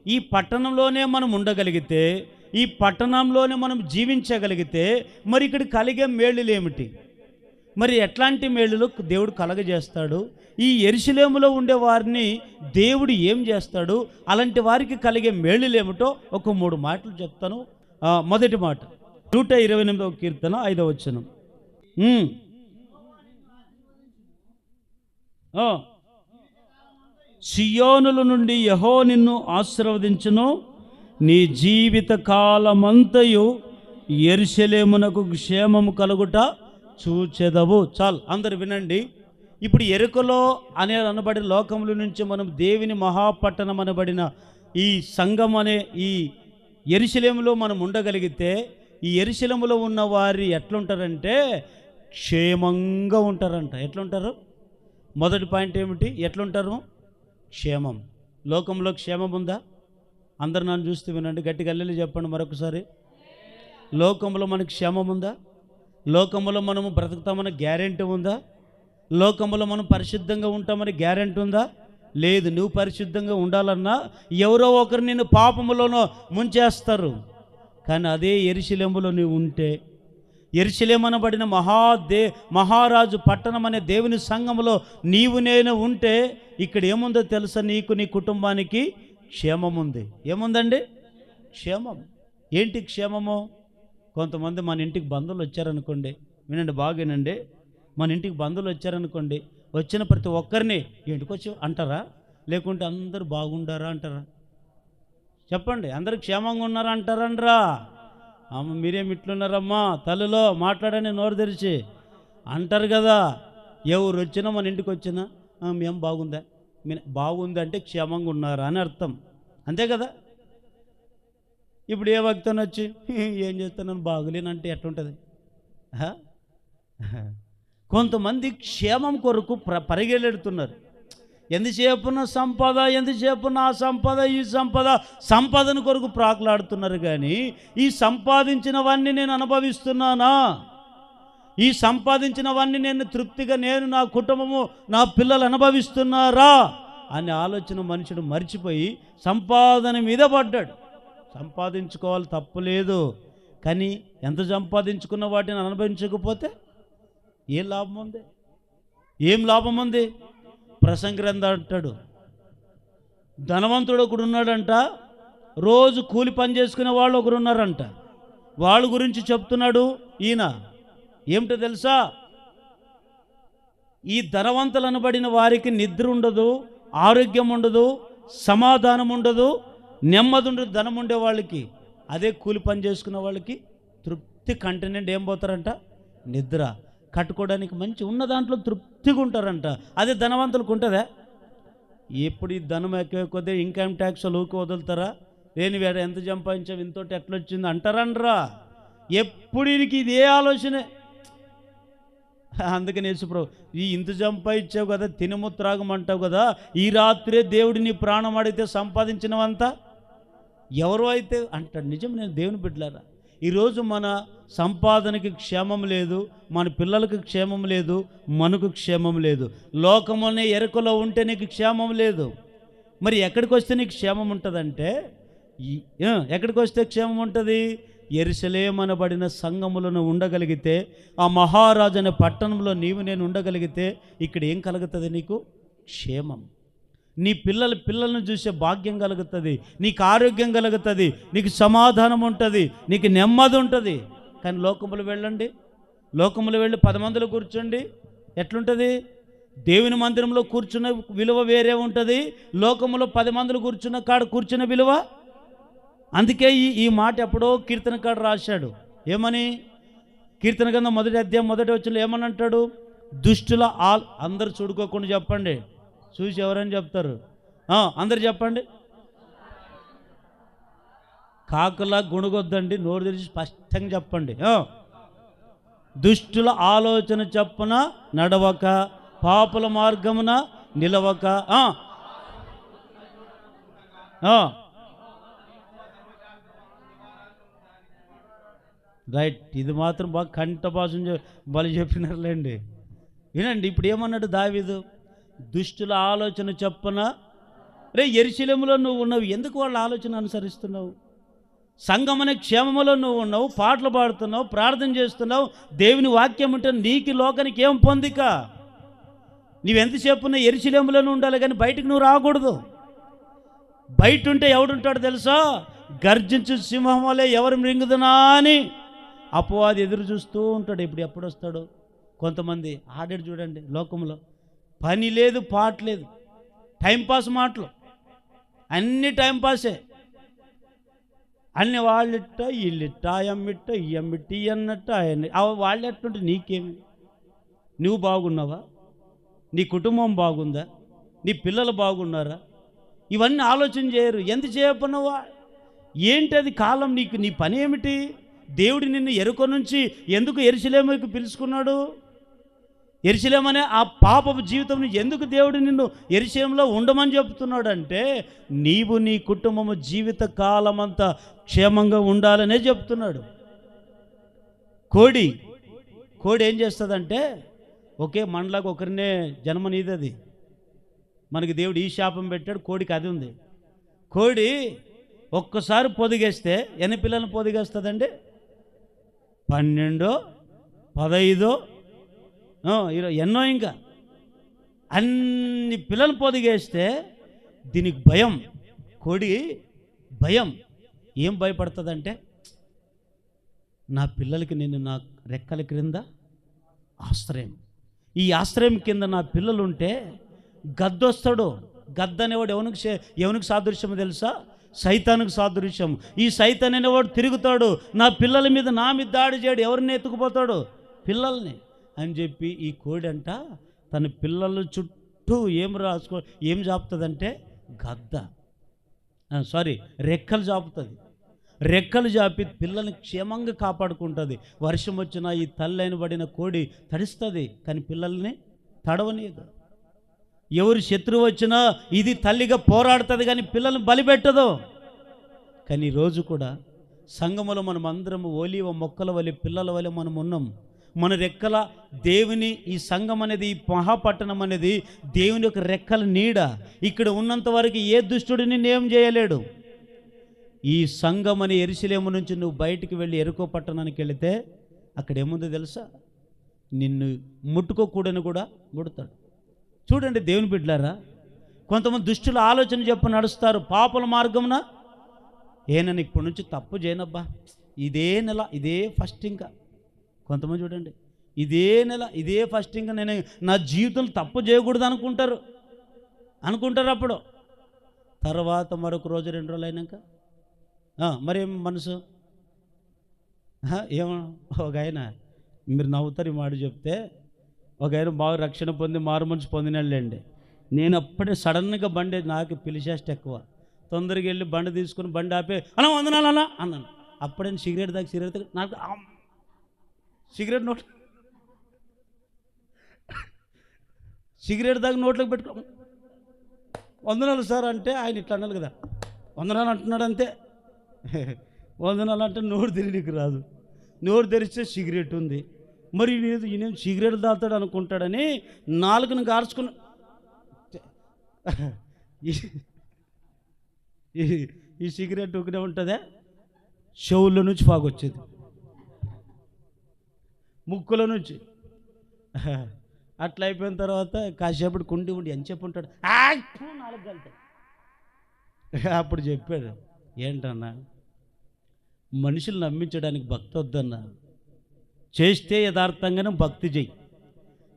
ఈ పట్టణంలోనే మనం ఉండగలిగితే, ఈ పట్టణంలోనే మనం జీవించగలిగితే మరి ఇక్కడ కలిగే మేలులు ఏమిటి? మరి ఎట్లాంటి మేలులు దేవుడు కలగజేస్తాడు? ఈ యెరూషలేములో ఉండే వారిని దేవుడు ఏం చేస్తాడు? అలాంటి వారికి కలిగే మేలులు ఏమిటో ఒక 3 మాటలు చెప్తాను. మొదటి మాట 128వ కీర్తన 5వ వచనం. సియోనుల నుండి యెహోవా నిన్ను ఆశీర్వదించును, నీ జీవిత కాలమంతయు యెరూషలేమునకు క్షేమము కలుగుట చూచెదవు. చాలు, అందరు వినండి. ఇప్పుడు ఎరుకలో అనబడిన లోకముల నుంచి మనం దేవుని మహాపట్టణం అనబడిన ఈ సంఘం అనే ఈ యెరూషలేములో మనం ఉండగలిగితే, ఈ యెరూషలేములో ఉన్న వారు ఎట్లుంటారంటే క్షేమంగా ఉంటారంట. ఎట్లుంటారు? మొదటి పాయింట్ ఏమిటి? ఎట్లుంటారు? క్షేమం. లోకంలో క్షేమం ఉందా? అందరు నన్ను చూస్తూ వినండి, గట్టిగా హల్లెలూయా చెప్పండి మరొకసారి. లోకంలో మనకు క్షేమం ఉందా? లోకంలో మనము బ్రతుకుతామని గ్యారెంటీ ఉందా? లోకంలో మనం పరిశుద్ధంగా ఉంటామని గ్యారెంటీ ఉందా? లేదు. నువ్వు పరిశుద్ధంగా ఉండాలన్నా ఎవరో ఒకరు నిన్ను పాపములోనో ముంచేస్తారు. కానీ అదే యెరూషలేములో నువ్వు ఉంటే, యెరూషలేము అనబడిన మహారాజు పట్టణం అనే దేవుని సంఘములో నీవు నేను ఉంటే ఇక్కడ ఏముందో తెలుసా? నీకు, నీ కుటుంబానికి క్షేమం ఉంది. ఏముందండి? క్షేమం. ఏంటి క్షేమము? కొంతమంది మన ఇంటికి బంధువులు వచ్చారనుకోండి, వినండి బాగేనండి, మన ఇంటికి బంధువులు వచ్చారనుకోండి, వచ్చిన ప్రతి ఒక్కరిని ఇంటికి వచ్చి అంటారా, లేకుంటే అందరూ బాగుండారా అంటారా? చెప్పండి, అందరు క్షేమంగా ఉన్నారా అంటారనరా? అమ్మ మీరేమి ఇట్లున్నారమ్మా తల్లిలో మాట్లాడని నోరు తెరిచి అంటారు కదా. ఎవరు వచ్చినా మన ఇంటికి వచ్చినా మేము బాగుందా, బాగుంది అంటే క్షేమంగా ఉన్నారా అని అర్థం, అంతే కదా. ఇప్పుడు ఏ భక్తుని వచ్చి ఏం చేస్తున్నాను బాగులేనంటే ఎట్లుంటుంది? కొంతమంది క్షేమం కొరకు పరిగెలెడుతున్నారు. ఎంతసేపున సంపద, ఎంతసేపున ఆ సంపద ఈ సంపద, సంపదను కొరకు ప్రాకులాడుతున్నారు. కానీ ఈ సంపాదించినవన్నీ నేను అనుభవిస్తున్నానా, ఈ సంపాదించినవన్నీ నేను తృప్తిగా నేను నా కుటుంబము నా పిల్లలు అనుభవిస్తున్నారా అనే ఆలోచన మనుషుడు మర్చిపోయి సంపాదన మీద పడ్డాడు. సంపాదించుకోవాలి, తప్పులేదు. కానీ ఎంత సంపాదించుకున్న వాటిని అనుభవించకపోతే ఏం లాభం ఉంది? ఏం లాభం ఉంది? ప్రసంగి గ్రంథం అంటాడు, ధనవంతుడు ఒకడు ఉన్నాడంట, రోజు కూలి పని చేసుకునే వాళ్ళు ఒకరు ఉన్నారంట. వాళ్ళ గురించి చెప్తున్నాడు ఈయన. ఏమిటో తెలుసా? ఈ ధనవంతులు అనబడిన వారికి నిద్ర ఉండదు, ఆరోగ్యం ఉండదు, సమాధానం ఉండదు, నెమ్మది ఉండదు. ధనం ఉండే వాళ్ళకి, అదే కూలి పని చేసుకునే వాళ్ళకి తృప్తి, కంటి నిండి ఏం పోతారంట? నిద్ర. కట్టుకోవడానికి మంచి ఉన్న దాంట్లో తృప్తిగా ఉంటారంట. అదే ధనవంతులకు ఉంటుందా? ఎప్పుడు ఈ ధనం ఎక్కువ కొద్దిగా ఇన్కమ్ ట్యాక్స్ ఊకి వదులుతారా? లేని వేడ ఎంత సంపాదించావు, ఇంతోటి ఎట్లొచ్చింది అంటారనరా? ఎప్పుడు వీరికి ఇదే ఆలోచనే. అందుకని యేసుప్రభు, ఈ ఇంత సంపాదించావు కదా, తినము త్రాగమంటావు కదా, ఈ రాత్రే దేవుడు నీ ప్రాణం అడిగితే సంపాదించినవంతా ఎవరో అయితే అంటాడు. నిజం, నేను దేవుని బిడ్డలారా, ఈరోజు మన సంపాదనకి క్షేమం లేదు, మన పిల్లలకు క్షేమం లేదు, మనకు క్షేమం లేదు. లోకమనే ఎరుకలో ఉంటే నీకు క్షేమం లేదు. మరి ఎక్కడికి వస్తే నీకు క్షేమం ఉంటుందంటే, ఎక్కడికి వస్తే క్షేమం ఉంటుంది? యెరూషలేము అనబడిన సంఘములను ఉండగలిగితే, ఆ మహారాజు అనే పట్టణంలో నీవు నేను ఉండగలిగితే ఇక్కడ ఏం కలుగుతుంది? నీకు క్షేమం. నీ పిల్లలను చూసే భాగ్యం కలుగుతుంది, నీకు ఆరోగ్యం కలుగుతుంది, నీకు సమాధానం ఉంటుంది, నీకు నెమ్మది ఉంటుంది. కానీ లోకములు వెళ్ళండి, లోకములు వెళ్ళి 10 మందిలో కూర్చోండి, ఎట్లుంటుంది? దేవుని మందిరంలో కూర్చున్న విలువ వేరే ఉంటుంది, లోకములో 10 మందిలో కూర్చున్న కాడ కూర్చున్న విలువ. అందుకే ఈ మాట ఎప్పుడో కీర్తనకాడు రాశాడు. ఏమని? కీర్తన గ్రంథం 1వ అధ్యాయం 1వ వచనంలో ఏమని అంటాడు? దుష్టుల అందరు చూడుకోకుండా చెప్పండి, చూసి ఎవరని చెప్తారు? అందరు చెప్పండి. కాకులా గుణగొద్దండి, నోరు తెరిచి స్పష్టంగా చెప్పండి. దుష్టుల ఆలోచన చప్పున నడవక, పాపుల మార్గమున నిలవక. రైట్, ఇది మాత్రం బాగా కంఠ భాషం బలి చెప్పినారులేండి. వినండి, ఇప్పుడు ఏమన్నాడు దావీదు? దుష్టుల ఆలోచన చప్పున. యెరూషలేములో నువ్వు ఉన్నావు, ఎందుకు వాళ్ళ ఆలోచన అనుసరిస్తున్నావు? సంఘమనే క్షేమములో నువ్వు ఉన్నావు, పాటలు పాడుతున్నావు, ప్రార్థన చేస్తున్నావు, దేవుని వాక్యం ఉంటే నీకు లోకానికి ఏం పొందిక? నువ్వెంతసేపున్నా యెరూషలేములోనే ఉండాలి, కానీ బయటకు నువ్వు రాకూడదు. బయట ఉంటే ఎవడుంటాడు తెలుసా? గర్జించు సింహం వలె ఎవరు మృంగుదునా అని అపవాది ఎదురు చూస్తూ ఉంటాడు. ఇప్పుడు ఎప్పుడు వస్తాడు? కొంతమంది ఆడాడు చూడండి, లోకంలో పని లేదు, పాట లేదు, టైంపాస్ మాటలు, అన్ని టైంపాసే. అన్ని వాళ్ళిట్ట వీళ్ళిట్ట, అమ్మిట్ట ఈ అమ్మిట్టి అన్నట్ట వాళ్ళు ఎట్టుంటే నీకేమి? నువ్వు బాగున్నావా? నీ కుటుంబం బాగుందా? నీ పిల్లలు బాగున్నారా? ఇవన్నీ ఆలోచన చేయరు. ఎంతసేపున్నవా? ఏంటది కాలం? నీకు నీ పని ఏమిటి? దేవుడు నిన్ను ఎరుక నుంచి ఎందుకు యెరూషలేముకు పిలుచుకున్నాడు? యెరూషలేమనే ఆ పాపపు జీవితం ఎందుకు దేవుడు నిన్ను యెరూషలేములో ఉండమని చెప్తున్నాడు అంటే, నీవు నీ కుటుంబము జీవిత కాలమంతా క్షేమంగా ఉండాలనే చెప్తున్నాడు. కోడి ఏం చేస్తుందంటే, ఒకే మనలాగా ఒకరినే జన్మనీదది. మనకి దేవుడు ఈ శాపం పెట్టాడు, కోడికి అది ఉంది. కోడి ఒక్కసారి పొదిగేస్తే ఎన్ని పిల్లలను పొదిగేస్తుందండి? 12, 15, 20 ఎన్నో, ఇంకా అన్ని పిల్లలు పొదిగేస్తే దీనికి భయం. కోడి భయం. ఏం భయపడుతుందంటే, నా పిల్లలకి నేను నా రెక్కల క్రింద ఆశ్రయం. ఈ ఆశ్రయం కింద నా పిల్లలుంటే గద్దొస్తాడు. గద్ద అనేవాడు ఎవనికి సాదృశ్యమో తెలుసా? సైతానికి సాదృశ్యం. ఈ సైతాన్ అనేవాడు తిరుగుతాడు, నా పిల్లల మీద నా మీద దాడి చేయడు, ఎవరిని ఎత్తుకుపోతాడు? పిల్లల్ని అని చెప్పి ఈ కోడంట తన పిల్లల చుట్టూ ఏం జాపుతుందంటే గద్ద, రెక్కలు జాపుతుంది. రెక్కలు జాపి పిల్లల్ని క్షేమంగా కాపాడుకుంటుంది. వర్షం వచ్చినా ఈ తల్లైన పడిన కోడి తడుస్తుంది, కానీ పిల్లల్ని తడవనీయదు. ఎవరు శత్రువు వచ్చినా ఇది తల్లిగా పోరాడుతుంది, కానీ పిల్లల్ని బలిపెట్టదు. కానీ ఈరోజు కూడా సంఘములో మనం అందరము ఓలివ మొక్కల వలె పిల్లల వలె మనం ఉన్నాం. మన రెక్కల దేవుని, ఈ సంఘం అనేది, ఈ మహాపట్టణం అనేది దేవుని యొక్క రెక్కల నీడ. ఇక్కడ ఉన్నంత వరకు ఏ దుష్టుడిని ఏం చేయలేడు. ఈ సంఘం అని యెరూషలేము నుంచి నువ్వు బయటికి వెళ్ళి యెరికో పట్టణానికి వెళితే అక్కడ ఏముందో తెలుసా? నిన్ను ముట్టుకోకూడని కూడా ముడతాడు. చూడండి దేవుని బిడ్డలారా, కొంతమంది దుష్టుల ఆలోచన చెప్పు నడుస్తారు పాపల మార్గమున. ఏనని ఇప్పటి నుంచి తప్పు చేయనబ్బా, ఇదే నెల ఇదే ఫస్ట్, ఇంకా కొంతమంది చూడండి ఇదే నెల ఇదే ఫస్ట్, ఇంకా నేను నా జీవితంలో తప్పు చేయకూడదు అనుకుంటారు. అప్పుడు తర్వాత మరొక రోజు 2 రోజులు అయినాక మరేం మనసు ఏమో. ఒక ఆయన, మీరు నవ్వుతారు ఈ మాట చెప్తే, ఒక ఆయన బాగా రక్షణ పొంది మారు మనసు పొందినాళ్ళండి. నేను అప్పుడే సడన్గా బండి, నాకు పిలిచేస్ట్ ఎక్కువ, తొందరగా వెళ్ళి బండి తీసుకుని బండి ఆపే అలా వందనాలు అలా అన్నాను. అప్పుడే సిగరెట్ తాగి నాకు సిగరెట్ దాకా నోట్లోకి పెట్టుకో, వందనాలు సార్ అంటే ఆయన ఇట్లా అన్నారు కదా, వందనాలు అంటున్నాడు అంతే. వందనాలు అంటే నోరు తెరియనికి రాదు, నోరు తెరిస్తే సిగరెట్ ఉంది. మరి ఈయన సిగరెట్ తాగుతాడు అనుకుంటాడని నాలుగును గార్చుకుని ఈ సిగరెట్ ఒకటే ఉంటుందే, చెవుల్లో నుంచి పాగొచ్చేది, ముక్కుల నుంచి. అట్లా అయిపోయిన తర్వాత కాసేపటి కుండి ఉండి ఎంతసేపు ఉంటాడు, 4 గంటలు. అప్పుడు చెప్పాడు, ఏంటన్నా మనుషులు నమ్మించడానికి భక్తి వద్దన్నా, చేస్తే యథార్థంగానే భక్తి చెయ్యి,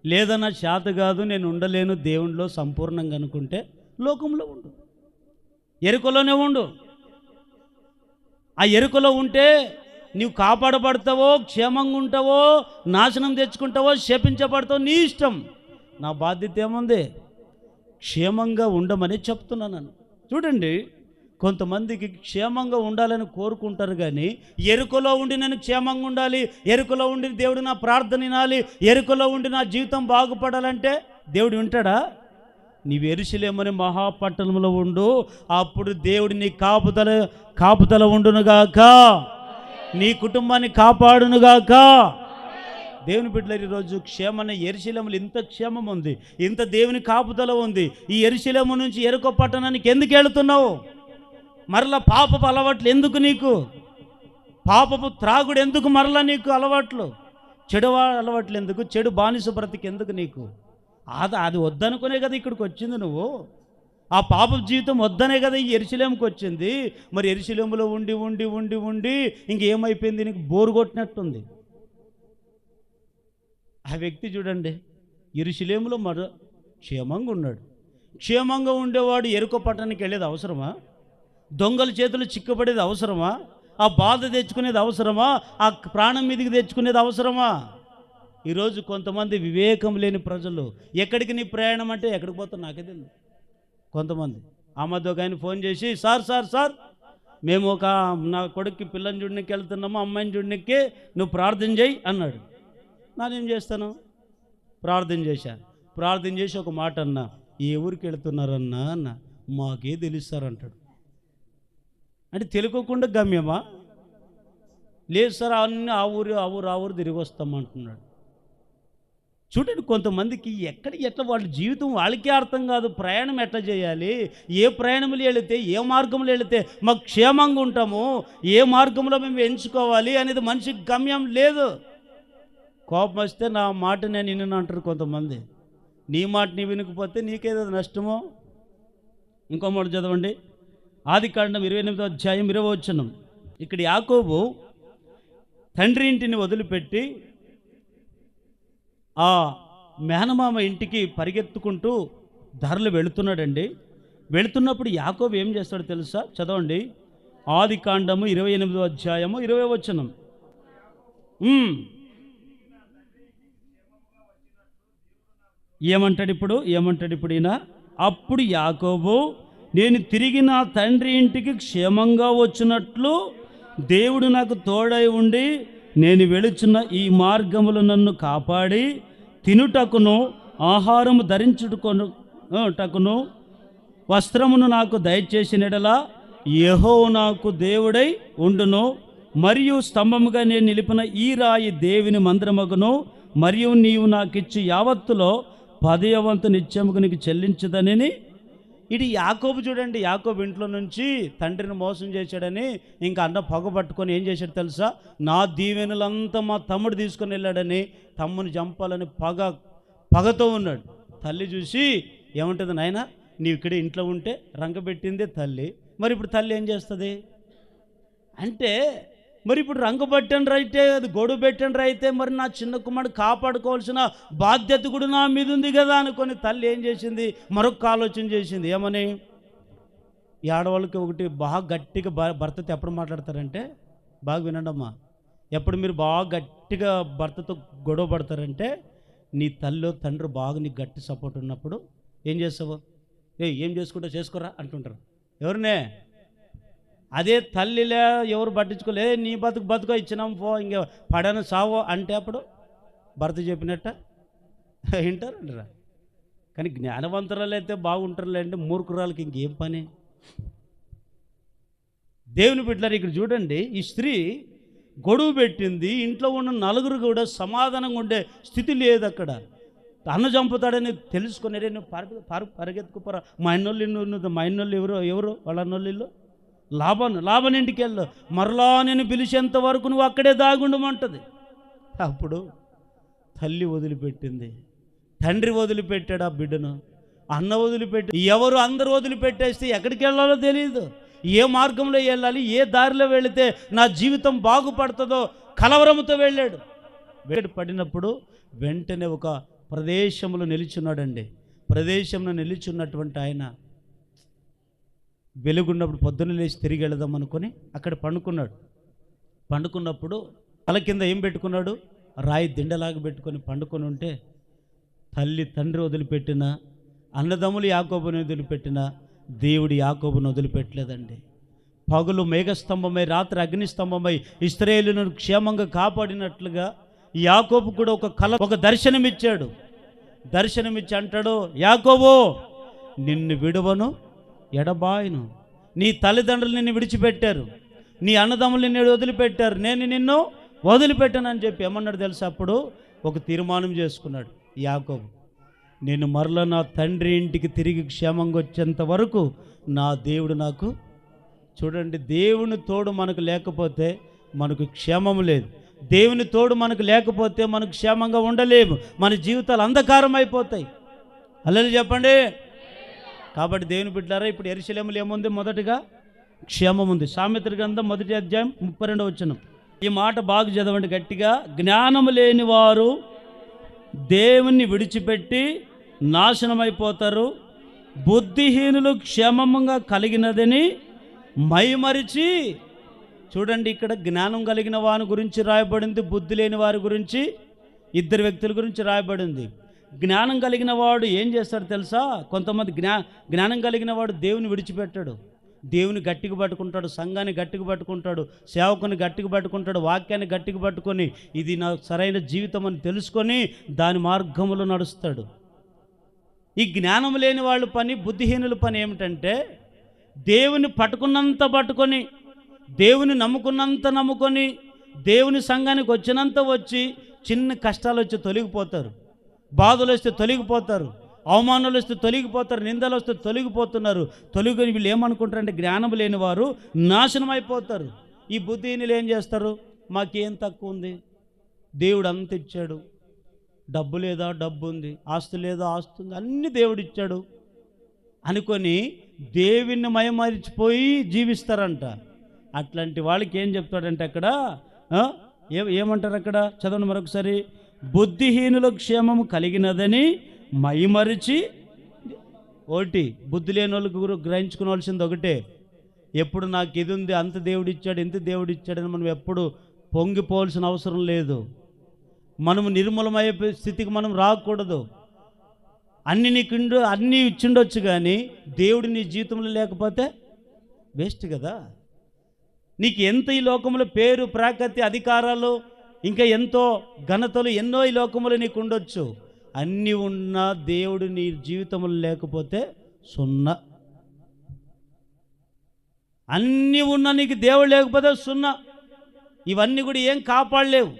లేదన్నా శాత కాదు నేను ఉండలేను దేవునిలో సంపూర్ణంగా అనుకుంటే లోకంలో ఉండు, ఎరుకలోనే ఉండు. ఆ ఎరుకలో ఉంటే నీవు కాపాడబడతావో, క్షేమంగా ఉంటావో, నాశనం తెచ్చుకుంటావో, శపించబడతావో నీ ఇష్టం. నా బాధ్యత ఏముంది? క్షేమంగా ఉండమని చెప్తున్నాను. చూడండి, కొంతమందికి క్షేమంగా ఉండాలని కోరుకుంటారు, కానీ ఎరుకలో ఉండి నేను క్షేమంగా ఉండాలి, ఎరుకలో ఉండి దేవుడు నా ప్రార్థన వినాలి, ఎరుకలో ఉండి నా జీవితం బాగుపడాలంటే దేవుడు వింటాడా? నీవు యెరూషలేము మహాపట్టణంలో ఉండు, అప్పుడు దేవుడు నీ కాపుదల ఉండునుగాక, నీ కుటుంబాన్ని కాపాడునుగాక. దేవుని బిడ్డలు ఈరోజు క్షేమన్న యెరూషలేములో ఇంత క్షేమం ఉంది, ఇంత దేవుని కాపుదల ఉంది. ఈ యెరూషలేము నుంచి యెరికో పట్టణానికి ఎందుకు వెళుతున్నావు? మరలా పాపపు అలవాట్లు ఎందుకు నీకు? పాపపు త్రాగుడు ఎందుకు మరలా నీకు అలవాట్లు? చెడు అలవాట్లు ఎందుకు? చెడు బానిస బ్రతికి ఎందుకు నీకు? అది వద్దనుకునే కదా ఇక్కడికి వచ్చింది నువ్వు. ఆ పాప జీవితం వద్దనే కదా ఈ యెరూషలేముకి వచ్చింది. మరి యెరూషలేములో ఉండి ఉండి ఉండి ఉండి ఇంకేమైపోయింది? నీకు బోరు కొట్టినట్టుంది. ఆ వ్యక్తి చూడండి, యెరూషలేములో క్షేమంగా ఉన్నాడు. క్షేమంగా ఉండేవాడు యెరికో పట్టణానికి వెళ్ళేది అవసరమా? దొంగల చేతులు చిక్కబడేది అవసరమా? ఆ బాధ తెచ్చుకునేది అవసరమా? ఆ ప్రాణం మీదకి తెచ్చుకునేది అవసరమా? ఈరోజు కొంతమంది వివేకం లేని ప్రజలు, ఎక్కడికి నీ ప్రయాణం అంటే ఎక్కడికి పోతావు నాకే తెలియదు. కొంతమంది ఆ మధ్య ఒక ఆయన ఫోన్ చేసి, సార్ మేము నా కొడుక్కి పిల్లని చూడనికి వెళ్తున్నాము, అమ్మాయిని చూడనికి, నువ్వు ప్రార్థన చేయి అన్నాడు. నేనేం చేస్తాను? ప్రార్థన చేసి ఒక మాట అన్నా, ఏ ఊరికి వెళుతున్నారన్నా అన్న, మాకే తెలుస్తారంటాడు. అంటే తెలుకోకుండా గమ్యమా? లేదు సార్, అన్నీ ఆ ఊరు తిరిగి వస్తామంటున్నాడు. చూడండి, కొంతమందికి ఎట్లా వాళ్ళ జీవితం వాళ్ళకే అర్థం కాదు. ప్రయాణం ఎట్లా చేయాలి, ఏ ప్రయాణంలో వెళితే, ఏ మార్గంలో వెళితే మాకు క్షేమంగా ఉంటాము, ఏ మార్గంలో మేము ఎంచుకోవాలి అనేది మనిషికి గమ్యం లేదు. కోపం వస్తే నా మాట నేను వినను అంటారు కొంతమంది. నీ మాట నీ వినకపోతే నీకేదో నష్టమో. ఇంకో మాట చదవండి, ఆదికాండం 28వ అధ్యాయం 20వ వచనం. ఇక్కడ యాకోబు తండ్రి ఇంటిని వదిలిపెట్టి ఆ మేనమామ ఇంటికి పరిగెత్తుకుంటూ ధరలు వెళుతున్నాడండి. వెళుతున్నప్పుడు యాకోబు ఏం చేస్తాడో తెలుసా? చదవండి, ఆది కాండము 28వ అధ్యాయము 20వ వచనం. ఏమంటాడు ఇప్పుడు ఈయన? అప్పుడు యాకోబు, నేను తిరిగి నా తండ్రి ఇంటికి క్షేమంగా వచ్చినట్లు దేవుడు నాకు తోడై ఉండి నేను వెళుచున్న ఈ మార్గములు నన్ను కాపాడి తినుటకును ఆహారము ధరించుటకును వస్త్రమును నాకు దయచేసినడలా యెహోవా నాకు దేవుడై ఉండును. మరియు స్తంభముగా నేను నిలిపిన ఈ రాయి దేవుని మందిరమగును. మరియు నీవు నాకిచ్చి యావత్తులో 10వ వంతు నిత్యముకు నీకు చెల్లించదనని. ఇది యాకోబు చూడండి, యాకోబు ఇంట్లో నుంచి తండ్రిని మోసం చేశాడని ఇంకా అన్న పగబట్టుకొని ఏం చేశాడు తెలుసా? నా దీవెనలంతా మా తమ్ముడు తీసుకొని వెళ్ళాడని తమ్ముని చంపాలని పగతో ఉన్నాడు. తల్లి చూసి ఏమంటుంది, నాయనా నీవు ఇక్కడ ఇంట్లో ఉంటే రంగబెట్టిందే తల్లి, మరి ఇప్పుడు తల్లి ఏం చేస్తుంది అంటే, మరి ఇప్పుడు రంగు పెట్టండి అయితే, అది గొడుగు పెట్టండి అయితే, మరి నా చిన్న కుమారుడు కాపాడుకోవాల్సిన బాధ్యత కూడా నా మీద ఉంది కదా అనుకొని తల్లి ఏం చేసింది, మరొక ఆలోచన చేసింది. ఏమని? ఈ ఆడవాళ్ళకి ఒకటి బాగా గట్టిగా భర్తతో ఎప్పుడు మాట్లాడతారంటే, బాగా వినండమ్మా, ఎప్పుడు మీరు బాగా గట్టిగా భర్తతో గొడవ పడతారంటే, నీ తల్లి తండ్రి బాగా నీకు గట్టి సపోర్ట్ ఉన్నప్పుడు ఏం చేస్తావు? ఏం చేసుకుంటా చేసుకోరా అంటుంటారు. ఎవరినే? అదే తల్లిలే ఎవరు పట్టించుకోలే, నీ బతుకు ఇచ్చినాం పో, ఇంక పడను సావో అంటే అప్పుడు భర్త చెప్పినట్ట వింటారంటారా? కానీ జ్ఞానవంతురాలు అయితే బాగుంటారులేండి, మూర్ఖురాలకి ఇంకేం పని? దేవుని బిడ్డలారా, ఇక్కడ చూడండి, ఈ స్త్రీ గొడుగు పెట్టింది, ఇంట్లో ఉన్న నలుగురు కూడా సమాధానంగా ఉండే స్థితి లేదు. అక్కడ అన్న చంపుతాడని తెలుసుకుని నువ్వు పరిగెత్తుకుపోరా, మా అన్నోళ్ళు ఎవరు వాళ్ళ అన్నోళ్ళు లాభన్ ఇంటికి వెళ్ళు, మరలా నేను పిలిచేంత వరకు నువ్వు అక్కడే దాగుండమంటది. అప్పుడు తల్లి వదిలిపెట్టింది, తండ్రి వదిలిపెట్టాడు ఆ బిడ్డను, అన్న వదిలిపెట్టి ఎవరు అందరూ వదిలిపెట్టేస్తే ఎక్కడికి వెళ్ళాలో తెలియదు, ఏ మార్గంలో వెళ్ళాలి, ఏ దారిలో వెళితే నా జీవితం బాగుపడుతుందో కలవరంతో వెళ్ళాడు. పడినప్పుడు వెంటనే ఒక ప్రదేశంలో నిలిచున్నాడండి. ప్రదేశంలో నిలిచున్నటువంటి ఆయన వెలుగున్నప్పుడు పొద్దున్న లేచి తిరిగి వెళదాం అనుకొని అక్కడ పండుకున్నప్పుడు తల కింద ఏం పెట్టుకున్నాడు? రాయి దిండలాగా పెట్టుకొని పండుకొని ఉంటే, తల్లి తండ్రి వదిలిపెట్టిన, అన్నదమ్ములు యాకోబుని వదిలిపెట్టిన దేవుడు యాకోబుని వదిలిపెట్టలేదండి. పగులు మేఘస్తంభమై రాత్రి అగ్నిస్తంభమై ఇశ్రాయేలును క్షేమంగా కాపాడినట్లుగా యాకోబు కూడా ఒక దర్శనమిచ్చాడు. దర్శనమిచ్చి అంటాడు, యాకోబు నిన్ను విడువను ఎడబాయను, నీ తల్లిదండ్రులు నిన్ను విడిచిపెట్టారు, నీ అన్నదమ్ములు నిన్ను వదిలిపెట్టారు, నేను నిన్ను వదిలిపెట్టానని చెప్పి ఏమన్నాడు తెలుసా? అప్పుడు ఒక తీర్మానం చేసుకున్నాడు యాకోబు, నేను మరల నా తండ్రి ఇంటికి తిరిగి క్షేమంగా వచ్చేంత వరకు నా దేవుడు నాకు. చూడండి, దేవుని తోడు మనకు లేకపోతే మనకు క్షేమం లేదు. దేవుని తోడు మనకు లేకపోతే మనకు క్షేమంగా ఉండలేము, మన జీవితాలు అంధకారం అయిపోతాయి. అల్లెలు చెప్పండి. కాబట్టి దేవుని బిడ్డలారా, ఇప్పుడు యెరూషలేములో ఏముంది? మొదటిగా క్షేమం ఉంది. సామెతల గ్రంథం 1వ అధ్యాయం 32వ వచనం. ఈ మాట బాగా చదవండి గట్టిగా. జ్ఞానము లేని వారు దేవుణ్ణి విడిచిపెట్టి నాశనమైపోతారు, బుద్ధిహీనులు క్షేమంగా కలిగినదని మైమరిచి. చూడండి, ఇక్కడ జ్ఞానం కలిగిన వారి గురించి రాయబడింది, బుద్ధి లేని వారి గురించి, ఇద్దరు వ్యక్తుల గురించి రాయబడింది. జ్ఞానం కలిగిన వాడు ఏం చేస్తాడు తెలుసా? కొంతమంది జ్ఞానం కలిగిన వాడు దేవుని విడిచిపెట్టాడు, దేవుని గట్టిగా పట్టుకుంటాడు, సంఘాన్ని గట్టిగా పట్టుకుంటాడు, సేవకుని గట్టిగా పట్టుకుంటాడు, వాక్యాన్ని గట్టిగా పట్టుకొని ఇది నా సరైన జీవితం అని తెలుసుకొని దాని మార్గంలో నడుస్తాడు. ఈ జ్ఞానం లేని వాళ్ళ పని, బుద్ధిహీనుల పని ఏమిటంటే, దేవుని పట్టుకొని, దేవుని నమ్ముకొని, దేవుని సంఘానికి వచ్చినంత వచ్చి చిన్న కష్టాలు వచ్చి తొలగిపోతారు, బాధలు వస్తే తొలగిపోతారు, అవమానాలు వస్తే తొలగిపోతారు, నిందలు వస్తే తొలగిపోతున్నారు. తొలగిని వీళ్ళు ఏమనుకుంటారంటే, జ్ఞానం లేని వారు నాశనం అయిపోతారు. ఈ బుద్ధిహీనులు ఏం చేస్తారు? మాకేం తక్కువ ఉంది, దేవుడు అంత ఇచ్చాడు, డబ్బు లేదా డబ్బు ఉంది, ఆస్తి లేదా ఆస్తి ఉంది, అన్నీ దేవుడు ఇచ్చాడు అనుకొని దేవుణ్ణి మయమరిచిపోయి జీవిస్తారంట. అట్లాంటి వాళ్ళకి ఏం చెప్తాడంటే అక్కడ ఏమంటారు? అక్కడ చదవండి మరొకసారి. బుద్ధిహీనుల క్షేమము కలిగినదని మైమరిచి, ఒకటి బుద్ధి లేని వాళ్ళకు గ్రహించుకోవాల్సింది ఒకటే, ఎప్పుడు నాకు ఇది ఉంది, అంత దేవుడిచ్చాడు, ఇంత దేవుడిచ్చాడని మనం ఎప్పుడు పొంగిపోవాల్సిన అవసరం లేదు. మనము నిర్మూలమయ్యే స్థితికి మనం రాకూడదు. అన్నీ ఇచ్చిండొచ్చు, కానీ దేవుడు నీ జీవితంలో లేకపోతే వేస్ట్ కదా. నీకు ఎంత ఈ లోకంలో పేరు, ప్రాకృతి, అధికారాలు, ఇంకా ఎంతో ఘనతలు ఎన్నో ఈ లోకంలో నీకు ఉండొచ్చు. అన్నీ ఉన్నా దేవుడు నీ జీవితంలో లేకపోతే సున్నా. అన్నీ ఉన్నా నీకు దేవుడు లేకపోతే సున్నా. ఇవన్నీ కూడా ఏం కాపాడలేవు.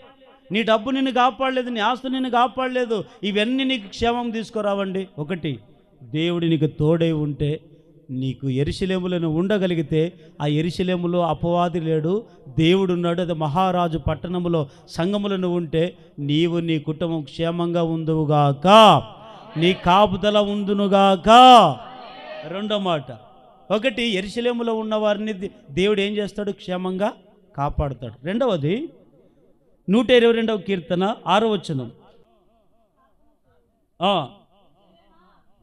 నీ డబ్బు నిన్ను కాపాడలేదు, నీ ఆస్తి నిన్ను కాపాడలేదు. ఇవన్నీ నీకు క్షేమం తీసుకురావండి. ఒకటి, దేవుడు నీకు తోడై ఉంటే, నీకు యెరూషలేములను ఉండగలిగితే, ఆ యెరూషలేములో అపవాది లేడు, దేవుడు ఉన్నాడు. అది మహారాజు పట్టణములో సంఘములను ఉంటే నీవు నీ కుటుంబం క్షేమంగా ఉందువుగాక, నీ కాపుదల ఉందునుగాక. రెండో మాట, ఒకటి, యెరూషలేములో ఉన్న వారిని దేవుడు ఏం చేస్తాడు? క్షేమంగా కాపాడుతాడు. రెండవది 122వ కీర్తన 6వ వచనం,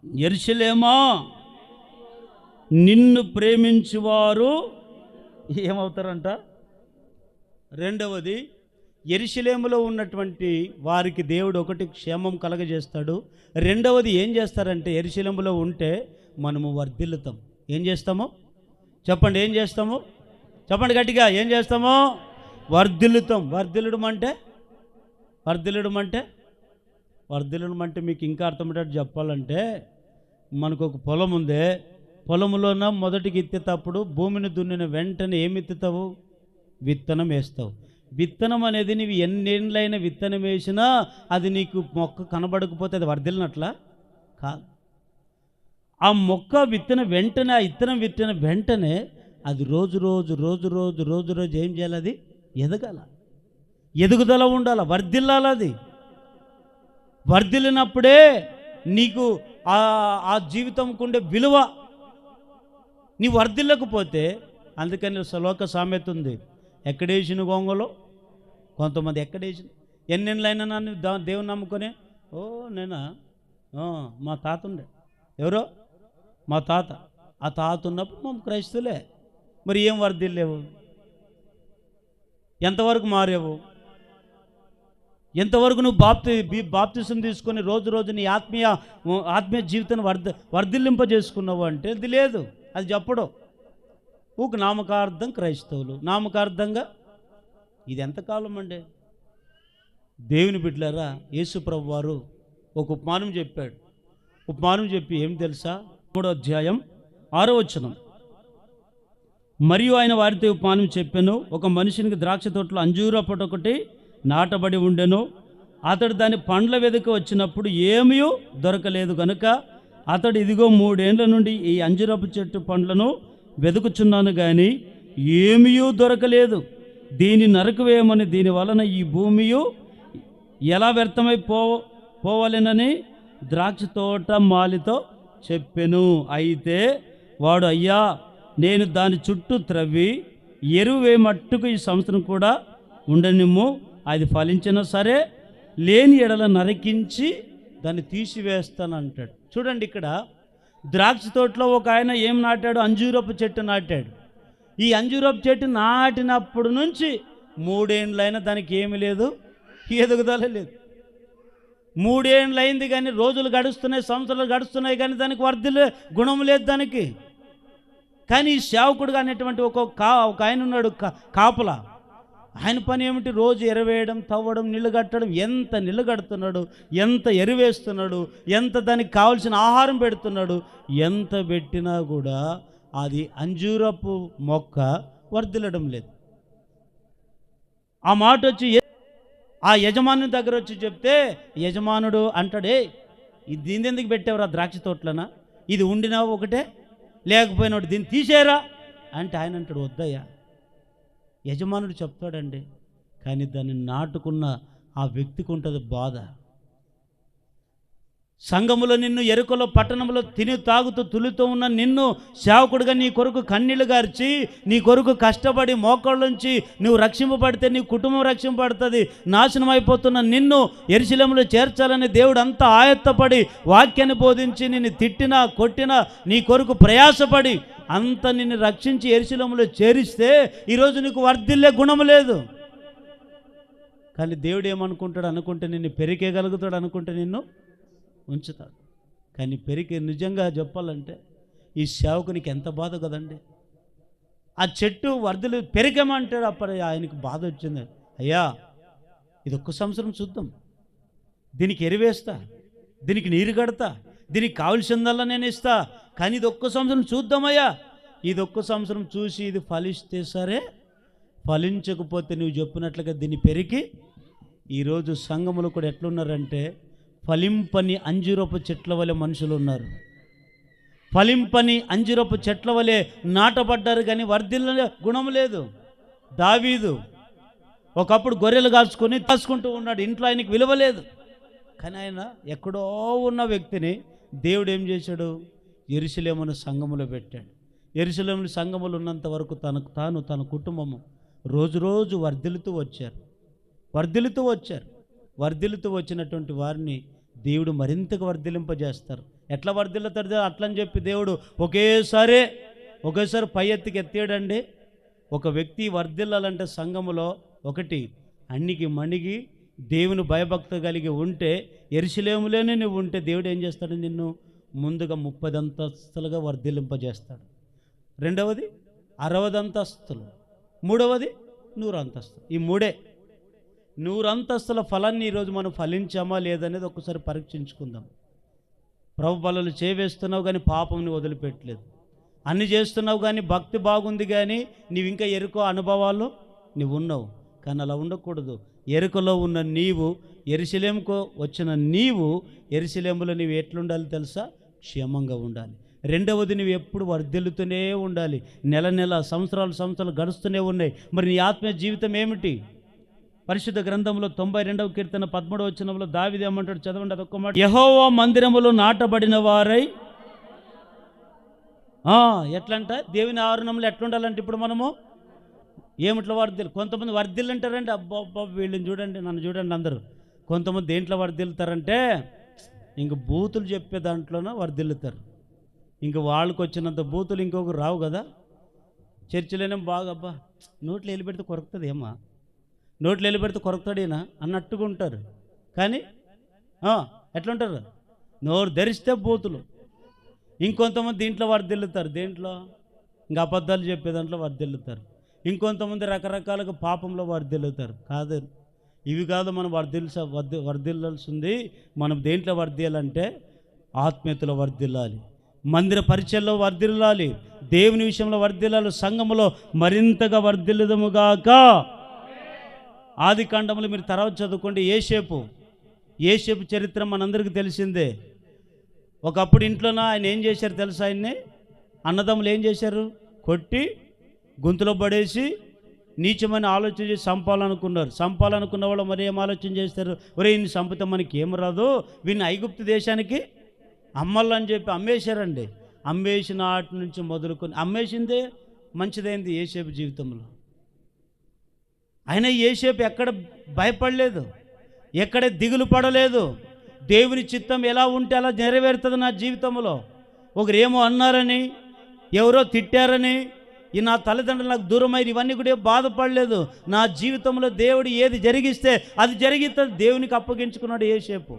యెరూషలేమా నిన్ను ప్రేమించువారు ఏమవుతారంట? రెండవది, యెరూషలేములో ఉన్నటువంటి వారికి దేవుడు ఒకటి క్షేమం కలగజేస్తాడు. రెండవది ఏం చేస్తారంటే, యెరూషలేములో ఉంటే మనము వర్ధిల్లుతాం. ఏం చేస్తాము చెప్పండి? ఏం చేస్తాము చెప్పండి గట్టిగా? ఏం చేస్తాము? వర్ధిల్లుతాం. వర్ధిల్లడం అంటే మీకు ఇంకా అర్థమయ్యేటట్టు చెప్పాలంటే, మనకు ఒక పొలం ఉందే, పొలంలోన మొదటికి ఎత్తేటప్పుడు భూమిని దున్నిన వెంటనే ఏమి ఎత్తుతావు? విత్తనం వేస్తావు. విత్తనం అనేది నీవు ఎన్నేళ్ళైన విత్తనం వేసినా అది నీకు మొక్క కనబడకపోతే అది వర్ధిల్లినట్లా కాదు. ఆ మొక్క విత్తన వెంటనే, ఆ విత్తనం విత్తన వెంటనే అది రోజు ఏం చేయాలి? అది ఎదగాల, ఎదుగుదల ఉండాలి, వర్ధిల్లాలి. అది వర్ధిల్లినప్పుడే నీకు ఆ జీవితంకు ఉండే విలువ. నీ వర్ధిల్లకపోతే, అందుకని శ్లోక సామెత ఉంది, ఎక్కడేసిన గొంగలో కొంతమంది ఎక్కడేసిన ఎన్నెళ్ళైనా నన్ను దేవుని నమ్ముకొని, నేనా మా తాత ఉండే, ఎవరో మా తాత, ఆ తాత ఉన్నప్పుడు మేము క్రైస్తులే. మరి ఏం వర్ధిల్లేవు? ఎంతవరకు మారేవు? ఎంతవరకు నువ్వు బాప్తిసం తీసుకొని రోజు నీ ఆత్మీయ జీవితాన్ని వర్ధిల్లింపజేసుకున్నావు అంటే అది లేదు. అది చెప్పడం ఊకు నామకార్థం క్రైస్తవులు, నామకార్థంగా. ఇది ఎంతకాలం అండి? దేవుని బిడ్డలారా, యేసు ప్రభు వారు ఒక ఉపమానం చెప్పాడు. ఉపమానం చెప్పి ఏం తెలుసా? 3వ అధ్యాయం 6వ వచనం, మరియు ఆయన వారితో ఉపమానం చెప్పెను, ఒక మనుషునికి ద్రాక్ష తోటలో అంజూర పొట్ట ఒకటి నాటబడి ఉండెను. అతడు దాని పండ్ల వెదక వచ్చినప్పుడు ఏమీ దొరకలేదు కనుక అతడు, ఇదిగో 3 ఏండ్ల నుండి ఈ అంజూరపు చెట్టు పండ్లను వెతుకుచున్నాను, కానీ ఏమీ దొరకలేదు. దీన్ని నరకవేయమని, దీని వలన ఈ భూమి ఎలా పోవాలనని ద్రాక్ష తోట మాలితో చెప్పెను. అయితే వాడు, అయ్యా, నేను దాని చుట్టూ త్రవ్వి ఎరువే మట్టుకు ఈ సంవత్సరం కూడా ఉండనిమ్ము, అది ఫలించినా సరే, లేని ఎడల నరికించి దాన్ని తీసివేస్తానంటాడు. చూడండి, ఇక్కడ ద్రాక్ష తోటలో ఒక ఆయన ఏం నాటాడు? అంజూరపు చెట్టు నాటాడు. ఈ అంజూరపు చెట్టు నాటినప్పుడు నుంచి 3 ఏండ్లైనా దానికి ఏమీ లేదు, ఎదుగుదల లేదు. 3 ఏండ్లు అయింది కానీ, రోజులు గడుస్తున్నాయి, సంవత్సరాలు గడుస్తున్నాయి, కానీ దానికి వర్ధిల్లే గుణం లేదు దానికి. కానీ ఈ సేవకుడుగా అనేటువంటి ఒక ఆయన ఉన్నాడు, కాపలా. ఆయన పని ఏమిటి? రోజు ఎరవేయడం, తవ్వడం, నీళ్లు కట్టడం. ఎంత నీళ్లు కడుతున్నాడు, ఎంత ఎరువేస్తున్నాడు, ఎంత దానికి కావాల్సిన ఆహారం పెడుతున్నాడు. ఎంత పెట్టినా కూడా అది అంజూరపు మొక్క వర్ధిల్లడం లేదు. ఆ మాట వచ్చి ఆ యజమానుని దగ్గర వచ్చి చెప్తే, యజమానుడు అంటాడే, దీన్ని ఎందుకు పెట్టేవరా ద్రాక్ష తోటలనా? ఇది ఉండినా ఒకటే, లేకపోయినా దీన్ని తీసేరా అంటే ఆయన అంటాడు, వద్దయ్యా. యజమానుడు చెప్తాడండి, కానీ దాన్ని నాటుకున్న ఆ వ్యక్తికి ఉంటుంది బాధ. సంఘములో నిన్ను, ఎరుకలో పట్టణంలో తిని తాగుతూ తులితో ఉన్న నిన్ను సేవకుడిగా నీ కొరకు కన్నీళ్లు గార్చి, నీ కొరకు కష్టపడి మోకాళ్ళ నుంచి నువ్వు రక్షింపబడితే నీ కుటుంబం రక్షింపబడుతుంది, నాశనం అయిపోతున్న నిన్ను యెరూషలేములో చేర్చాలని దేవుడు అంతా ఆయత్తపడి వాక్యాన్ని బోధించి నిన్ను తిట్టినా కొట్టినా నీ కొరకు ప్రయాసపడి అంత నిన్ను రక్షించి యెరూషలేములో చేరిస్తే ఈరోజు నీకు వర్ధిల్లే గుణం లేదు. కానీ దేవుడు ఏమనుకుంటాడు అనుకుంటే నిన్ను పెరికేయగలుగుతాడు, అనుకుంటే నిన్ను ఉంచుతాడు. కానీ పెరిగి నిజంగా చెప్పాలంటే ఈ సేవకునికి ఎంత బాధ కదండి. ఆ చెట్టు వర్ధలు పెరిగమంటాడు, అప్పుడు ఆయనకు బాధ వచ్చింది. అయ్యా ఇది ఒక్క సంవత్సరం చూద్దాం, దీనికి ఎరువేస్తా, దీనికి నీరు కడతా, దీనికి కావలసిందల్లా నేను ఇస్తా, కానీ ఇది ఒక్క సంవత్సరం చూద్దామయ్యా. ఇది ఒక్క సంవత్సరం చూసి ఇది ఫలిస్తే సరే, ఫలించకపోతే నువ్వు చెప్పినట్లుగా దీన్ని పెరిగి. ఈరోజు సంఘములు కూడా ఎట్లున్నారంటే ఫలింపని అంజూరపు చెట్ల వలె మనుషులు ఉన్నారు. ఫలింపని అంజూరపు చెట్ల వలె నాటబడ్డారు, కానీ వర్ధిల్ల గుణం లేదు. దావీదు ఒకప్పుడు గొర్రెలు కాసుకుంటూ ఉన్నాడు, ఇంట్లో ఆయనకి విలువ లేదు. కానీ ఆయన ఎక్కడో ఉన్న వ్యక్తిని దేవుడు ఏం చేశాడు, యెరూషలేమును సంఘములో పెట్టాడు. యెరూషలేము సంఘములు ఉన్నంత వరకు తనకు తాను తన కుటుంబము రోజు రోజు వర్ధిల్లుతూ వచ్చినటువంటి వారిని దేవుడు మరింతగా వర్ధిలింపజేస్తారు. ఎట్లా వర్ధిల్లుతాడు అట్లని చెప్పి దేవుడు ఒకేసారి పై ఎత్తికి ఎత్తాడండి. ఒక వ్యక్తి వర్ధిల్లాలంటే సంఘములో ఒకటి అన్నికి మణిగి దేవుని భయభక్తి కలిగి ఉంటే, యెరూషలేములోనే నువ్వు ఉంటే దేవుడు ఏం చేస్తాడు, నిన్ను ముందుగా 30 అంతస్తులుగా వర్ధిల్లింపజేస్తాడు. రెండవది 60 అంతస్తులు, మూడవది 100 అంతస్తులు. ఈ మూడే 100 అంతస్తుల ఫలాన్ని ఈరోజు మనం ఫలించామా లేదనేది ఒక్కసారి పరీక్షించుకుందాం. ప్రభు బలులు చేవేస్తున్నావు కానీ పాపం నువ్వు వదిలిపెట్టలేదు, అన్ని చేస్తున్నావు కానీ భక్తి బాగుంది, కానీ నీవు ఇంకా ఎరుక అనుభవాల్లో నువ్వు ఉన్నావు. కానీ అలా ఉండకూడదు. ఎరుకలో ఉన్న నీవు, యెరూషలేముకు వచ్చిన నీవు, యెరూషలేములో నీవు ఎట్లుండాలి తెలుసా, క్షేమంగా ఉండాలి. రెండవది నువ్వు ఎప్పుడు వర్ధిల్లుతూనే ఉండాలి. నెల సంవత్సరాలు గడుస్తూనే ఉన్నాయి. మరి నీ ఆత్మీయ జీవితం ఏమిటి? పరిశుద్ధ గ్రంథంలో 92వ కీర్తన 13వ వచనంలో దావీదు ఏమంటాడు, చదవండి అదొక్క మాట. యెహోవా మందిరములో నాటబడిన వారై, ఎట్లంట దేవుని ఆవరణంలో ఎట్లుండాలంటే ఇప్పుడు మనము ఏమిట్లో వర్ధిల్లు. కొంతమంది వర్ధిల్లు అంటారండి, అబ్బా వీళ్ళని చూడండి, నన్ను చూడండి అందరూ. కొంతమంది దేంట్లో వర్ధిల్లుతారంటే ఇంక బూతులు చెప్పే దాంట్లోనే వర్ధిల్లుతారు. ఇంక వాళ్ళకి వచ్చినంత బూతులు ఇంకొకరు రావు కదా. చర్చిలోనే బాగా అబ్బా నోట్లో వెళ్ళి పెడితే కొరకుతుంది, ఏమా నోట్లో వెళ్ళి పెడితే కొరకుతాడేనా అన్నట్టుగా ఉంటారు. కానీ ఎట్లుంటారు, నోరు ధరిస్తే బూతులు. ఇంకొంతమంది దీంట్లో వర్ధిల్లుతారు, దేంట్లో ఇంకా అబద్ధాలు చెప్పే దాంట్లో వర్ధిల్లుతారు. ఇంకొంతమంది రకరకాలుగా పాపంలో వర్ధిల్లుతారు. కాదు, ఇవి కాదు మనం వర్ధిల్లాల్సింది. మనం దేంట్లో వర్ధిల్లాలంటే ఆత్మీయతలో వర్ధిల్లాలి, మందిర పరిచయంలో వర్ధిల్లాలి, దేవుని విషయంలో వర్ధిల్లాలి, సంఘములో మరింతగా వర్ధిల్లుదముగాక. ఆది కాండములు మీరు తర్వాత చదువుకోండి. ఏసేపు చరిత్ర మనందరికీ తెలిసిందే. ఒకప్పుడు ఇంట్లోన ఆయన ఏం చేశారు తెలుసా, ఆయన్ని అన్నదమ్ములు ఏం చేశారు, కొట్టి గొంతులో పడేసి నీచమని ఆలోచన చేసి చంపాలనుకున్న వాళ్ళు మరి ఏం ఆలోచన చేస్తారు, ఒరే ఇన్ని చంపితే మనకి ఏం రాదు, వీడిని ఐగుప్తు దేశానికి అమ్మల్లని చెప్పి అమ్మేశారండి. అమ్మేసిన నాటి నుంచి మొదలుకొని అమ్మేసిందే మంచిదైంది ఏసేపు జీవితంలో. అయినా ఏసేపు ఎక్కడ భయపడలేదు, ఎక్కడ దిగులు పడలేదు. దేవుని చిత్తం ఎలా ఉంటే అలా నెరవేరుతుంది నా జీవితంలో. ఒకరేమో అన్నారని, ఎవరో తిట్టారని, ఈ నా తల్లిదండ్రులు నాకు దూరమైరు, ఇవన్నీ కూడా బాధపడలేదు. నా జీవితంలో దేవుడు ఏది జరిగిస్తే అది జరిగితే దేవునికి అప్పగించుకున్నాడు ఏసేపు.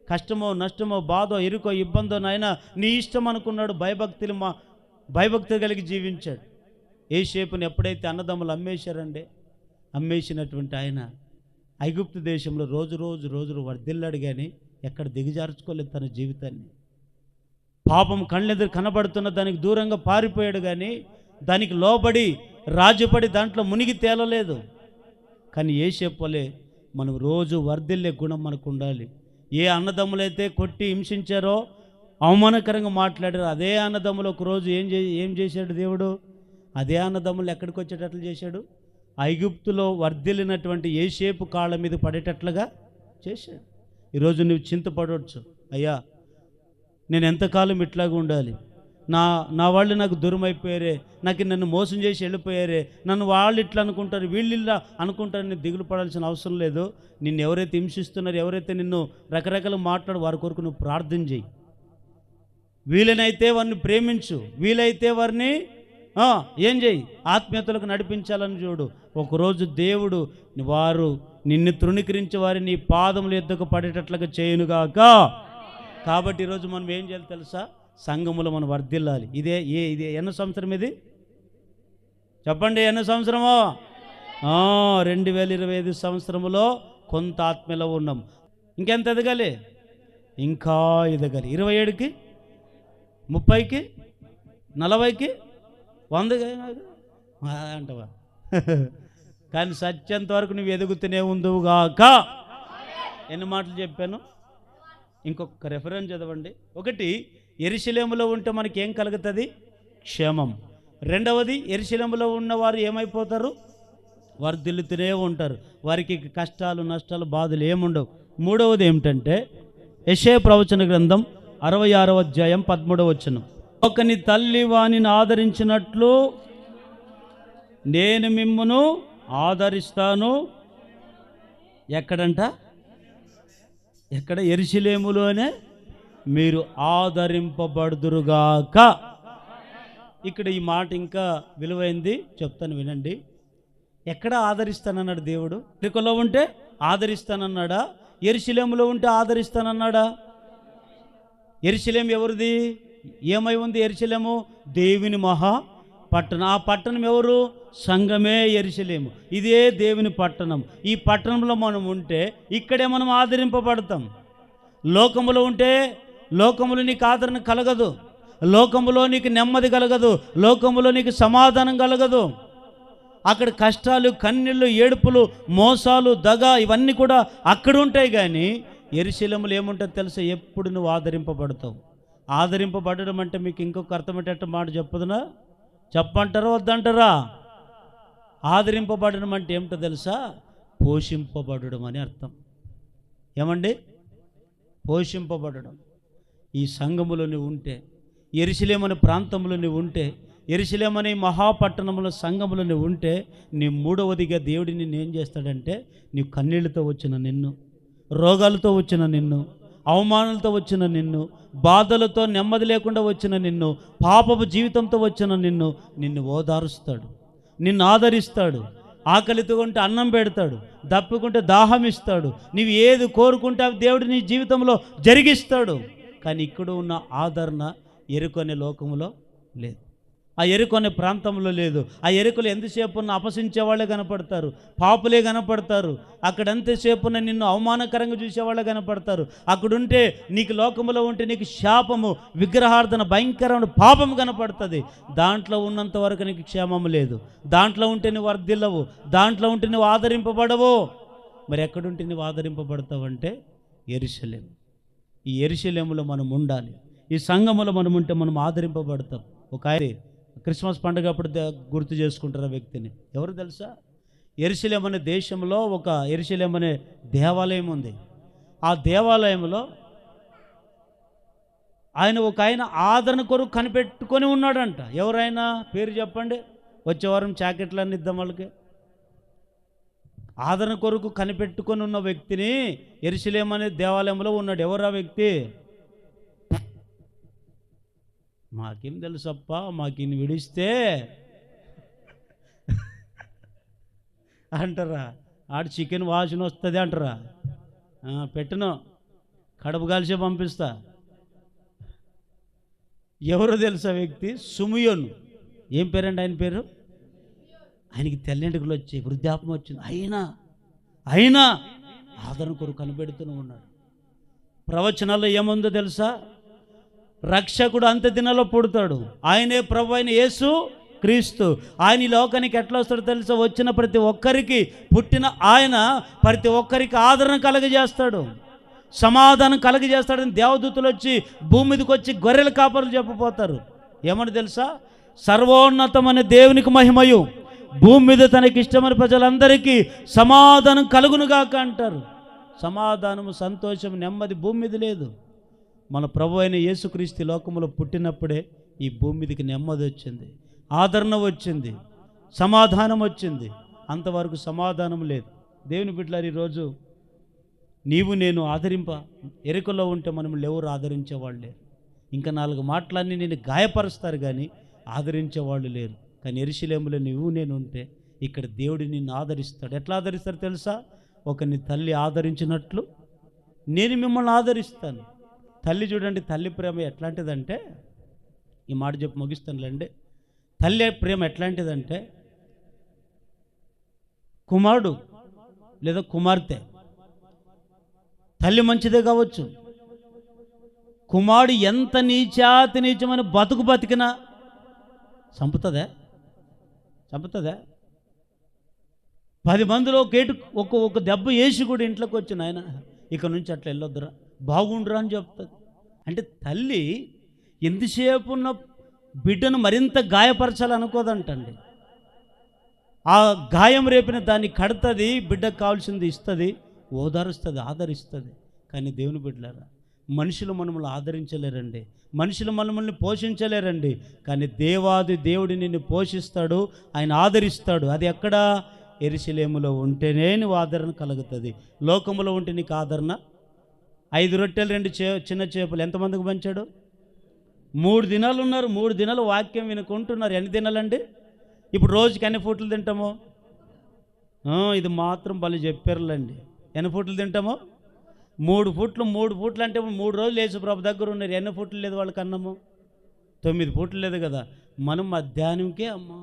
కష్టమో నష్టమో బాధో ఇరుకో ఇబ్బందో నాయన నీ ఇష్టం అనుకున్నాడు. భయభక్తులు కలిగి జీవించాడు. ఏసేపుని ఎప్పుడైతే అన్నదమ్ములు అమ్మేసినటువంటి ఆయన ఐగుప్తు దేశంలో రోజు వర్ధిల్లాడు, కానీ ఎక్కడ దిగజార్చుకోలేదు తన జీవితాన్ని. పాపం కళ్ళెదురు కనబడుతున్న దానికి దూరంగా పారిపోయాడు, కానీ దానికి లోబడి రాజుపడి దాంట్లో మునిగి తేలలేదు. కానీ ఏసేపు వలె మనం రోజు వర్ధిల్లే గుణం మనకు ఉండాలి. ఏ అన్నదమ్ములైతే కొట్టి హింసించారో, అవమానకరంగా మాట్లాడారో, అదే అన్నదమ్ములు ఒకరోజు ఏం చేశాడు దేవుడు, అదే అన్నదమ్ములు ఎక్కడికి వచ్చేటట్లు చేశాడు, ఐగుప్తులో వర్ధిల్లినటువంటి ఏసేపు కాళ్ళ మీద పడేటట్లుగా చేశాడు. ఈరోజు నువ్వు చింతపడవచ్చు, అయ్యా నేను ఎంతకాలం ఇట్లాగా ఉండాలి, నా వాళ్ళు నాకు దూరం అయిపోయారే, నన్ను మోసం చేసి వెళ్ళిపోయారే, నన్ను వాళ్ళు ఇట్లా అనుకుంటారు వీళ్ళు ఇలా అనుకుంటారని దిగులు పడాల్సిన అవసరం లేదు. నిన్ను ఎవరైతే హింసిస్తున్నారో, ఎవరైతే నిన్ను రకరకాల మాట్లాడు వారి కొరకు నువ్వు ప్రార్థన చేయి. వీలైతే వారిని ప్రేమించు, వీలైతే వారిని ఏం చేయి, ఆత్మీయతలకు నడిపించాలని చూడు. ఒకరోజు దేవుడు వారు నిన్ను తృణీకరించి వారి నీ పాదముల ఎద్దుకు పడేటట్లుగా చేయునుగాక. కాబట్టి ఈరోజు మనం ఏం చేయాలి తెలుసా? సంఘములో మనం వర్ధిల్లాలి. ఇదే ఎన్నో సంవత్సరం ఇది చెప్పండి, ఎన్నో సంవత్సరమో? 2025 సంవత్సరములో కొంత ఆత్మలో ఉన్నాం. ఇంకెంత ఎదగాలి? ఇంకా ఎదగాలి. 27కి 30కి 40కి 100కి అంటవా? కానీ సత్యంత వరకు నువ్వు ఎదుగుతూనే ఉందువుగాక. ఎన్ని మాటలు చెప్పాను? ఇంకొక రెఫరెన్స్ చదవండి. ఒకటి, యెరూషలేములో ఉంటే మనకి ఏం కలుగుతుంది? క్షేమం. రెండవది, యెరూషలేములో ఉన్నవారు ఏమైపోతారు? వర్ధిల్లుతూనే ఉంటారు. వారికి కష్టాలు నష్టాలు బాధలు ఏముండవు. మూడవది ఏమిటంటే యెషయా ప్రవచన గ్రంథం 66వ అధ్యాయం 13వ వచనం. ఒకని తల్లి వానిని ఆదరించినట్లు నేను మిమ్మును ఆదరిస్తాను. ఎక్కడంట? ఎక్కడ? యెరూషలేములోనే మీరు ఆదరింపబడుదురుగాక. ఇక్కడ ఈ మాట ఇంకా విలువైంది, చెప్తాను వినండి. ఎక్కడ ఆదరిస్తానన్నాడు దేవుడు? యెరికోలో ఉంటే ఆదరిస్తానన్నాడా? యెరూషలేములో ఉంటే ఆదరిస్తానన్నాడా? యెరూషలేము ఎవరిది? ఏమై ఉంది యెరూషలేము? దేవుని మహా పట్టణం. ఆ పట్టణం ఎవరు? సంఘమే యెరూషలేము. ఇదే దేవుని పట్టణం. ఈ పట్టణంలో మనం ఉంటే ఇక్కడే మనం ఆదరింపబడతాం. లోకములో ఉంటే లోకములో నీకు ఆదరణ కలగదు, లోకములో నీకు నెమ్మది కలగదు, లోకములో నీకు సమాధానం కలగదు. అక్కడ కష్టాలు, కన్నీళ్ళు, ఏడుపులు, మోసాలు, దగ ఇవన్నీ కూడా అక్కడ ఉంటాయి. కానీ యెరూషలేములో ఏముంటుంది తెలుసా? ఎప్పుడు నువ్వు ఆదరింపబడతావు. ఆదరింపబడడం అంటే మీకు ఇంకొక అర్థమయ్యేట మాట చెప్పదునా? చెప్పంటారా వద్దంటారా? ఆదరింపబడడం అంటే ఏమిటో తెలుసా? పోషింపబడడం అని అర్థం. ఏమండి? పోషింపబడడం. ఈ సంఘములో నువ్వు ఉంటే, యెరూషలేము అనే ప్రాంతంలో నువ్వు ఉంటే, యెరూషలేము అనే మహాపట్టణంలో సంఘములో నువ్వు ఉంటే, నీ మూడవదిగా దేవుడు నిన్ను ఏం చేస్తాడంటే, నీవు కన్నీళ్లతో వచ్చిన నిన్ను, రోగాలతో వచ్చిన నిన్ను, అవమానాలతో వచ్చిన నిన్ను, బాధలతో నెమ్మది లేకుండా వచ్చిన నిన్ను, పాపపు జీవితంతో వచ్చిన నిన్ను ఓదారుస్తాడు, నిన్ను ఆదరిస్తాడు. ఆకలితో ఉంటే అన్నం పెడతాడు, దప్పుకుంటే దాహం ఇస్తాడు. నీవు ఏది కోరుకుంటే అవి దేవుడు నీ జీవితంలో జరిగిస్తాడు. కానీ ఇక్కడ ఉన్న ఆదరణ యెరికో అనే లోకంలో లేదు, ఆ యెరికో అనే ప్రాంతంలో లేదు. ఆ యెరికోలో ఎంతసేపు ఉన్న అపహసించే వాళ్ళే కనపడతారు, పాపులే కనపడతారు. అక్కడ ఎంతసేపు ఉన్న నిన్ను అవమానకరంగా చూసేవాళ్ళే కనపడతారు. అక్కడుంటే నీకు లోకంలో ఉంటే నీకు శాపము, విగ్రహార్థన, భయంకరమైన పాపం కనపడుతుంది. దాంట్లో ఉన్నంత వరకు నీకు క్షేమము లేదు. దాంట్లో ఉంటే నువ్వు వర్ధిల్లవు, దాంట్లో ఉంటే నువ్వు ఆదరింపబడవు. మరి ఎక్కడుంటే నువ్వు ఆదరింపబడతావంటే యెరూషలేము. ఈ యెరూషలేములో మనం ఉండాలి. ఈ సంఘములో మనం ఉంటే మనం ఆదరింపబడతాం. ఒక ఆయన క్రిస్మస్ పండుగ అప్పుడు గుర్తు చేసుకుంటారు ఆ వ్యక్తిని. ఎవరు తెలుసా? యెరూషలేము అనే దేశంలో ఒక యెరూషలేము అనే దేవాలయం ఉంది. ఆ దేవాలయంలో ఒక ఆయన ఆదరణ కొరకు కనిపెట్టుకొని ఉన్నాడంట. ఎవరైనా పేరు చెప్పండి, వచ్చే వారం చాకెట్లన్నీ ఇద్దాం వాళ్ళకి. ఆదరణ కొరకు కనిపెట్టుకొని ఉన్న వ్యక్తిని యెరూషలేము అనే దేవాలయంలో ఉన్నాడు. ఎవరు ఆ వ్యక్తి? మాకేం తెలుసప్ప, మాకు ఇన్ని విడిస్తే అంటారా? ఆడు చికెన్ వాసన వస్తుంది అంటారా? పెట్టను, కడుపు కాల్చే పంపిస్తా. ఎవరో తెలుసా వ్యక్తి? సుమియోను. ఏం పేరండి ఆయన పేరు? ఆయనకి తెల్లెంటుకలు వచ్చి వృద్ధాపం వచ్చింది. అయినా ఆదరణ కొరకు కనిపెడుతూనే ఉన్నాడు. ప్రవచనాల్లో ఏముందో తెలుసా? రక్షకుడు అంత్య దినాల్లో పుడతాడు. ఆయనే ప్రభు అయిన యేసు క్రీస్తు. ఆయన ఈ లోకానికి ఎట్లా వస్తాడో తెలుసా? వచ్చిన ప్రతి ఒక్కరికి, పుట్టిన ఆయన ప్రతి ఒక్కరికి ఆదరణ కలగజేస్తాడు, సమాధానం కలగజేస్తాడని దేవదూతలు వచ్చి భూమి మీదకి వచ్చి గొర్రెల కాపరులు చెప్పిపోతారు. ఏమని తెలుసా? సర్వోన్నతమైన దేవునికి మహిమయు, భూమి మీద తనకి ఇష్టమైన ప్రజలందరికీ సమాధానం కలుగునుగాక అంటారు. సమాధానము, సంతోషం, నెమ్మది భూమి మీద లేదు. మన ప్రభు అయిన యేసుక్రీస్తు లోకంలో పుట్టినప్పుడే ఈ భూమి మీదకి నెమ్మది వచ్చింది, ఆదరణ వచ్చింది, సమాధానం వచ్చింది. అంతవరకు సమాధానం లేదు. దేవుని బిడ్డలారు, ఈరోజు నీవు నేను ఎరుకలో ఉంటే మనల్ని ఎవరు ఆదరించేవాళ్ళు లేరు. ఇంకా 4 మాటలన్నీ నేను గాయపరుస్తారు కానీ ఆదరించేవాళ్ళు లేరు. కానీ యెరూషలేములో నీవు నేను ఉంటే ఇక్కడ దేవుడు నిన్ను ఆదరిస్తాడు. ఎట్లా ఆదరిస్తాడు తెలుసా? ఒకరిని తల్లి ఆదరించినట్లు నేను మిమ్మల్ని ఆదరిస్తాను. తల్లి చూడండి, తల్లి ప్రేమ ఎట్లాంటిదంటే, ఈ మాట చెప్పి ముగిస్తానులేండి. తల్లి ప్రేమ ఎట్లాంటిదంటే, కుమారుడు లేదా కుమార్తె, తల్లి మంచిదే కావచ్చు, కుమారుడు ఎంత నీచమైన బతికినా చంపుతుందా? 10 మందిలో ఒక దెబ్బ వేసి కూడా ఇంట్లోకి వచ్చి, నాయన ఇక నుంచి అట్లా వెళ్ళొద్దురా, బాగుండురా అని చెప్తుంది. అంటే తల్లి ఎంతసేపు ఉన్న బిడ్డను మరింత గాయపరచాలనుకోదంటండి. ఆ గాయం రేపిన దాన్ని కడుతుంది, బిడ్డకు కావాల్సింది ఇస్తుంది, ఓదారుస్తుంది, ఆదరిస్తుంది. కానీ దేవుని బిడ్డలారా, మనుషులు మనల్ని ఆదరించలేరండి, మనుషులు మనల్ని పోషించలేరండి. కానీ దేవాది దేవుడు నిన్ను పోషిస్తాడు, ఆయన ఆదరిస్తాడు. అది ఎక్కడ? యెరూషలేములో ఉంటేనే నువ్వు ఆదరణ కలుగుతుంది. లోకములో ఉంటే నీకు ఆదరణ. 5 రొట్టెలు 2 చిన్న చేపలు ఎంతమందికి పంచాడు? 3 దినాలు ఉన్నారు, 3 దినాలు వాక్యం వినుకుంటున్నారు. ఎన్ని దినాలండి? ఇప్పుడు రోజుకి ఎన్ని పూటలు తింటామో? ఇది మాత్రం వాళ్ళు చెప్పారులేండి. ఎన్ని పూటలు తింటామో? 3 పూట్లు అంటే 3 రోజులు యేసు ప్రభు దగ్గర ఉన్నారు. ఎన్ని పూటలు లేదు వాళ్ళకి అన్నము? 9 పూటలు లేదు కదా. మనం మధ్యాహ్నంకే అమ్మా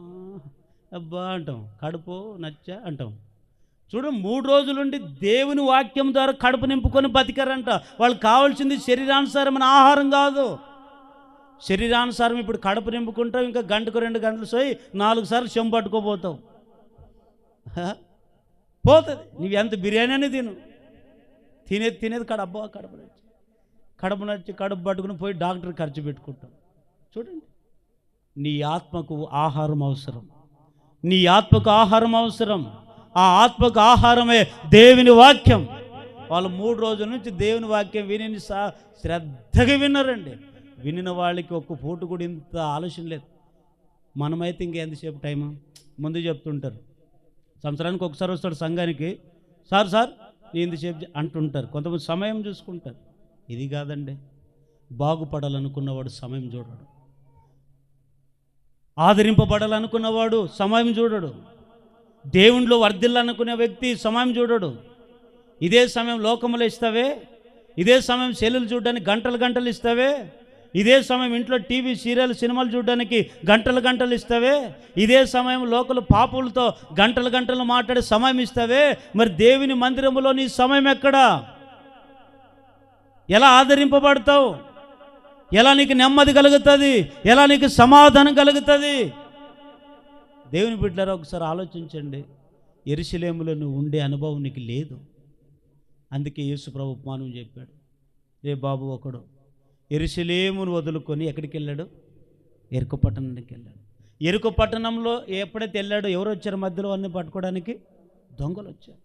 అబ్బా అంటాం, కడుపు నచ్చా అంటాం. చూడండి, 3 రోజులుండి దేవుని వాక్యం ద్వారా కడుపు నింపుకొని బతికారంట. వాళ్ళకి కావాల్సింది శరీరానుసారమైన ఆహారం కాదు. శరీరానుసారం ఇప్పుడు కడుపు నింపుకుంటావు, ఇంకా గంటకు 2 గంటలు సోయి 4 సార్లు చెంబు పట్టుకోపోతావు. పోతుంది. నువ్వు ఎంత బిర్యానీ అని తినేది కడుపు నచ్చి కడుపు పట్టుకుని పోయి డాక్టర్ ఖర్చు పెట్టుకుంటాం. చూడండి, నీ ఆత్మకు ఆహారం అవసరం, నీ ఆత్మకు ఆహారం అవసరం. ఆ ఆత్మకు ఆహారమే దేవుని వాక్యం. వాళ్ళు 3 రోజుల నుంచి దేవుని వాక్యం విని శ్రద్ధగా విన్నారండి. వినిన వాళ్ళకి ఒక్క పూట కూడా ఇంత ఆలోచన లేదు. మనమైతే ఇంకెంతసేపు టైము ముందు చెప్తుంటారు. సంవత్సరానికి ఒకసారి వస్తాడు సంఘానికి, సార్ నేను ఇంతసేపు అంటుంటారు. కొంతమంది సమయం చూసుకుంటారు. ఇది కాదండి, బాగుపడాలనుకున్నవాడు సమయం చూడడు, ఆదరింపబడాలనుకున్నవాడు సమయం చూడడు, దేవునిలో వర్ధిల్లాలనుకునే వ్యక్తి సమయం చూడడు. ఇదే సమయం లోకములో ఇస్తావే, ఇదే సమయం సెల్లులు చూడడానికి గంటలు ఇస్తావే, ఇదే సమయం ఇంట్లో టీవీ సీరియల్ సినిమాలు చూడడానికి గంటలు ఇస్తావే, ఇదే సమయం లోకల్ పాపులతో గంటలు మాట్లాడే సమయం ఇస్తావే. మరి దేవుని మందిరంలో నీ సమయం ఎక్కడా? ఎలా ఆదరింపబడతావు? ఎలా నీకు నెమ్మది కలుగుతుంది? ఎలా నీకు సమాధానం కలుగుతుంది? దేవుని బిడ్డలారా, ఒకసారి ఆలోచించండి. యెరూషలేములో నువ్వు ఉండే అనుభవం నీకు లేదు. అందుకే యేసు ప్రభు ఉపమానం చెప్పాడు. రే బాబు, ఒకడు యెరూషలేమును వదులుకొని ఎక్కడికి వెళ్ళాడు? ఎరుకో పట్టణానికి వెళ్ళాడు. ఎరుకో పట్టణంలో ఎప్పుడైతే వెళ్ళాడో ఎవరు వచ్చారు మధ్యలో అన్ని పట్టుకోవడానికి? దొంగలు వచ్చారు.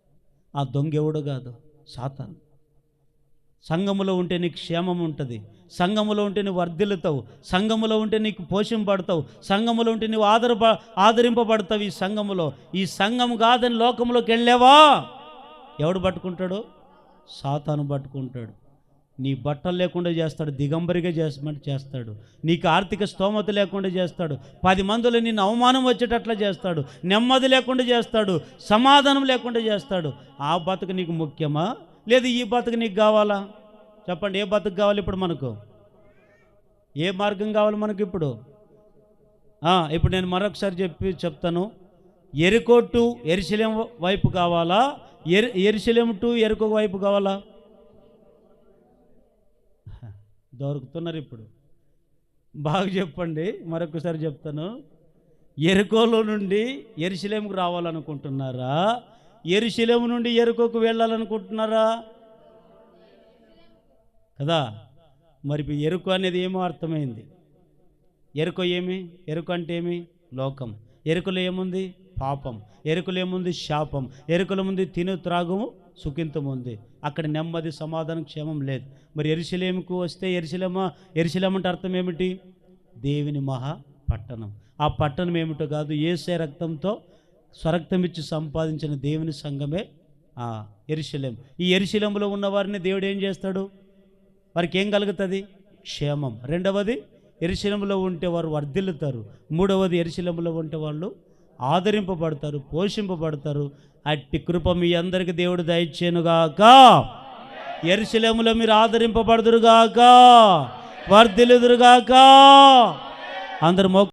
ఆ దొంగ ఎవడు కాదు, సాతాను. సంఘములో ఉంటే నీకు క్షేమం ఉంటుంది, సంఘములో ఉంటే నువ్వు వర్ధిల్లుతావు, సంఘములో ఉంటే నీకు పోషింపబడతావు, సంఘములో ఉంటే నువ్వు ఆదరింపబడతావు. ఈ సంఘం కాదని లోకంలోకి వెళ్ళావా? ఎవడు పట్టుకుంటాడు? సాతాను పట్టుకుంటాడు. నీ బట్టలు లేకుండా చేస్తాడు, దిగంబరిగా చేస్తాడు, నీకు ఆర్థిక స్తోమత లేకుండా చేస్తాడు, 10 మందిలో నిన్ను అవమానం వచ్చేటట్లా చేస్తాడు, నెమ్మది లేకుండా చేస్తాడు, సమాధానం లేకుండా చేస్తాడు. ఆ బతుకు నీకు ముఖ్యమా, లేదు ఈ బతుకు నీకు కావాలా? చెప్పండి, ఏ బతుకు కావాలి ఇప్పుడు మనకు? ఏ మార్గం కావాలి మనకి ఇప్పుడు? ఇప్పుడు నేను మరొకసారి చెప్తాను. ఎరుకో టు యెరూషలేం వైపు కావాలా, యెరూషలేం టు ఎరుకో వైపు కావాలా? దొరుకుతున్నారు ఇప్పుడు. బాగా చెప్పండి, మరొకసారి చెప్తాను. ఎరుకోలో నుండి యెరూషలేంకు రావాలనుకుంటున్నారా? యెరూషలేము నుండి ఎరుకోకు వెళ్ళాలనుకుంటున్నారా? కదా. మరి ఎరుకు అనేది ఏమో అర్థమైంది. ఎరుక ఏమి? ఎరుక అంటే ఏమి? లోకం. ఎరుకలో ఏముంది? పాపం, ఎరుకలు ఏముంది? శాపం. ఎరుకల ముందు తిను త్రాగము సుఖింతముంది. అక్కడ నెమ్మది, సమాధానం, క్షేమం లేదు. మరి యెరూషలేముకు వస్తే యెరూషలేము అంటే అర్థం ఏమిటి? దేవుని మహా పట్టణం. ఆ పట్టణం ఏమిటో కాదు, యేసే రక్తంతో స్వరక్తం ఇచ్చి సంపాదించిన దేవుని సంఘమే యెరూషలేం. ఈ యెరూషలేములో ఉన్న వారిని దేవుడు ఏం చేస్తాడు? వారికి ఏం కలుగుతుంది? క్షేమం. రెండవది, యెరూషలేములో ఉంటే వారు వర్ధిల్లుతారు. మూడవది, యెరూషలేములో ఉంటే వాళ్ళు ఆదరింపబడతారు, పోషింపబడతారు. అట్టి కృప మీ అందరికి దేవుడు దయచేయునుగాక. యెరూషలేములో మీరు ఆదరింపబడుదురుగాక, వర్ధిల్లుదురుగాక. అందరు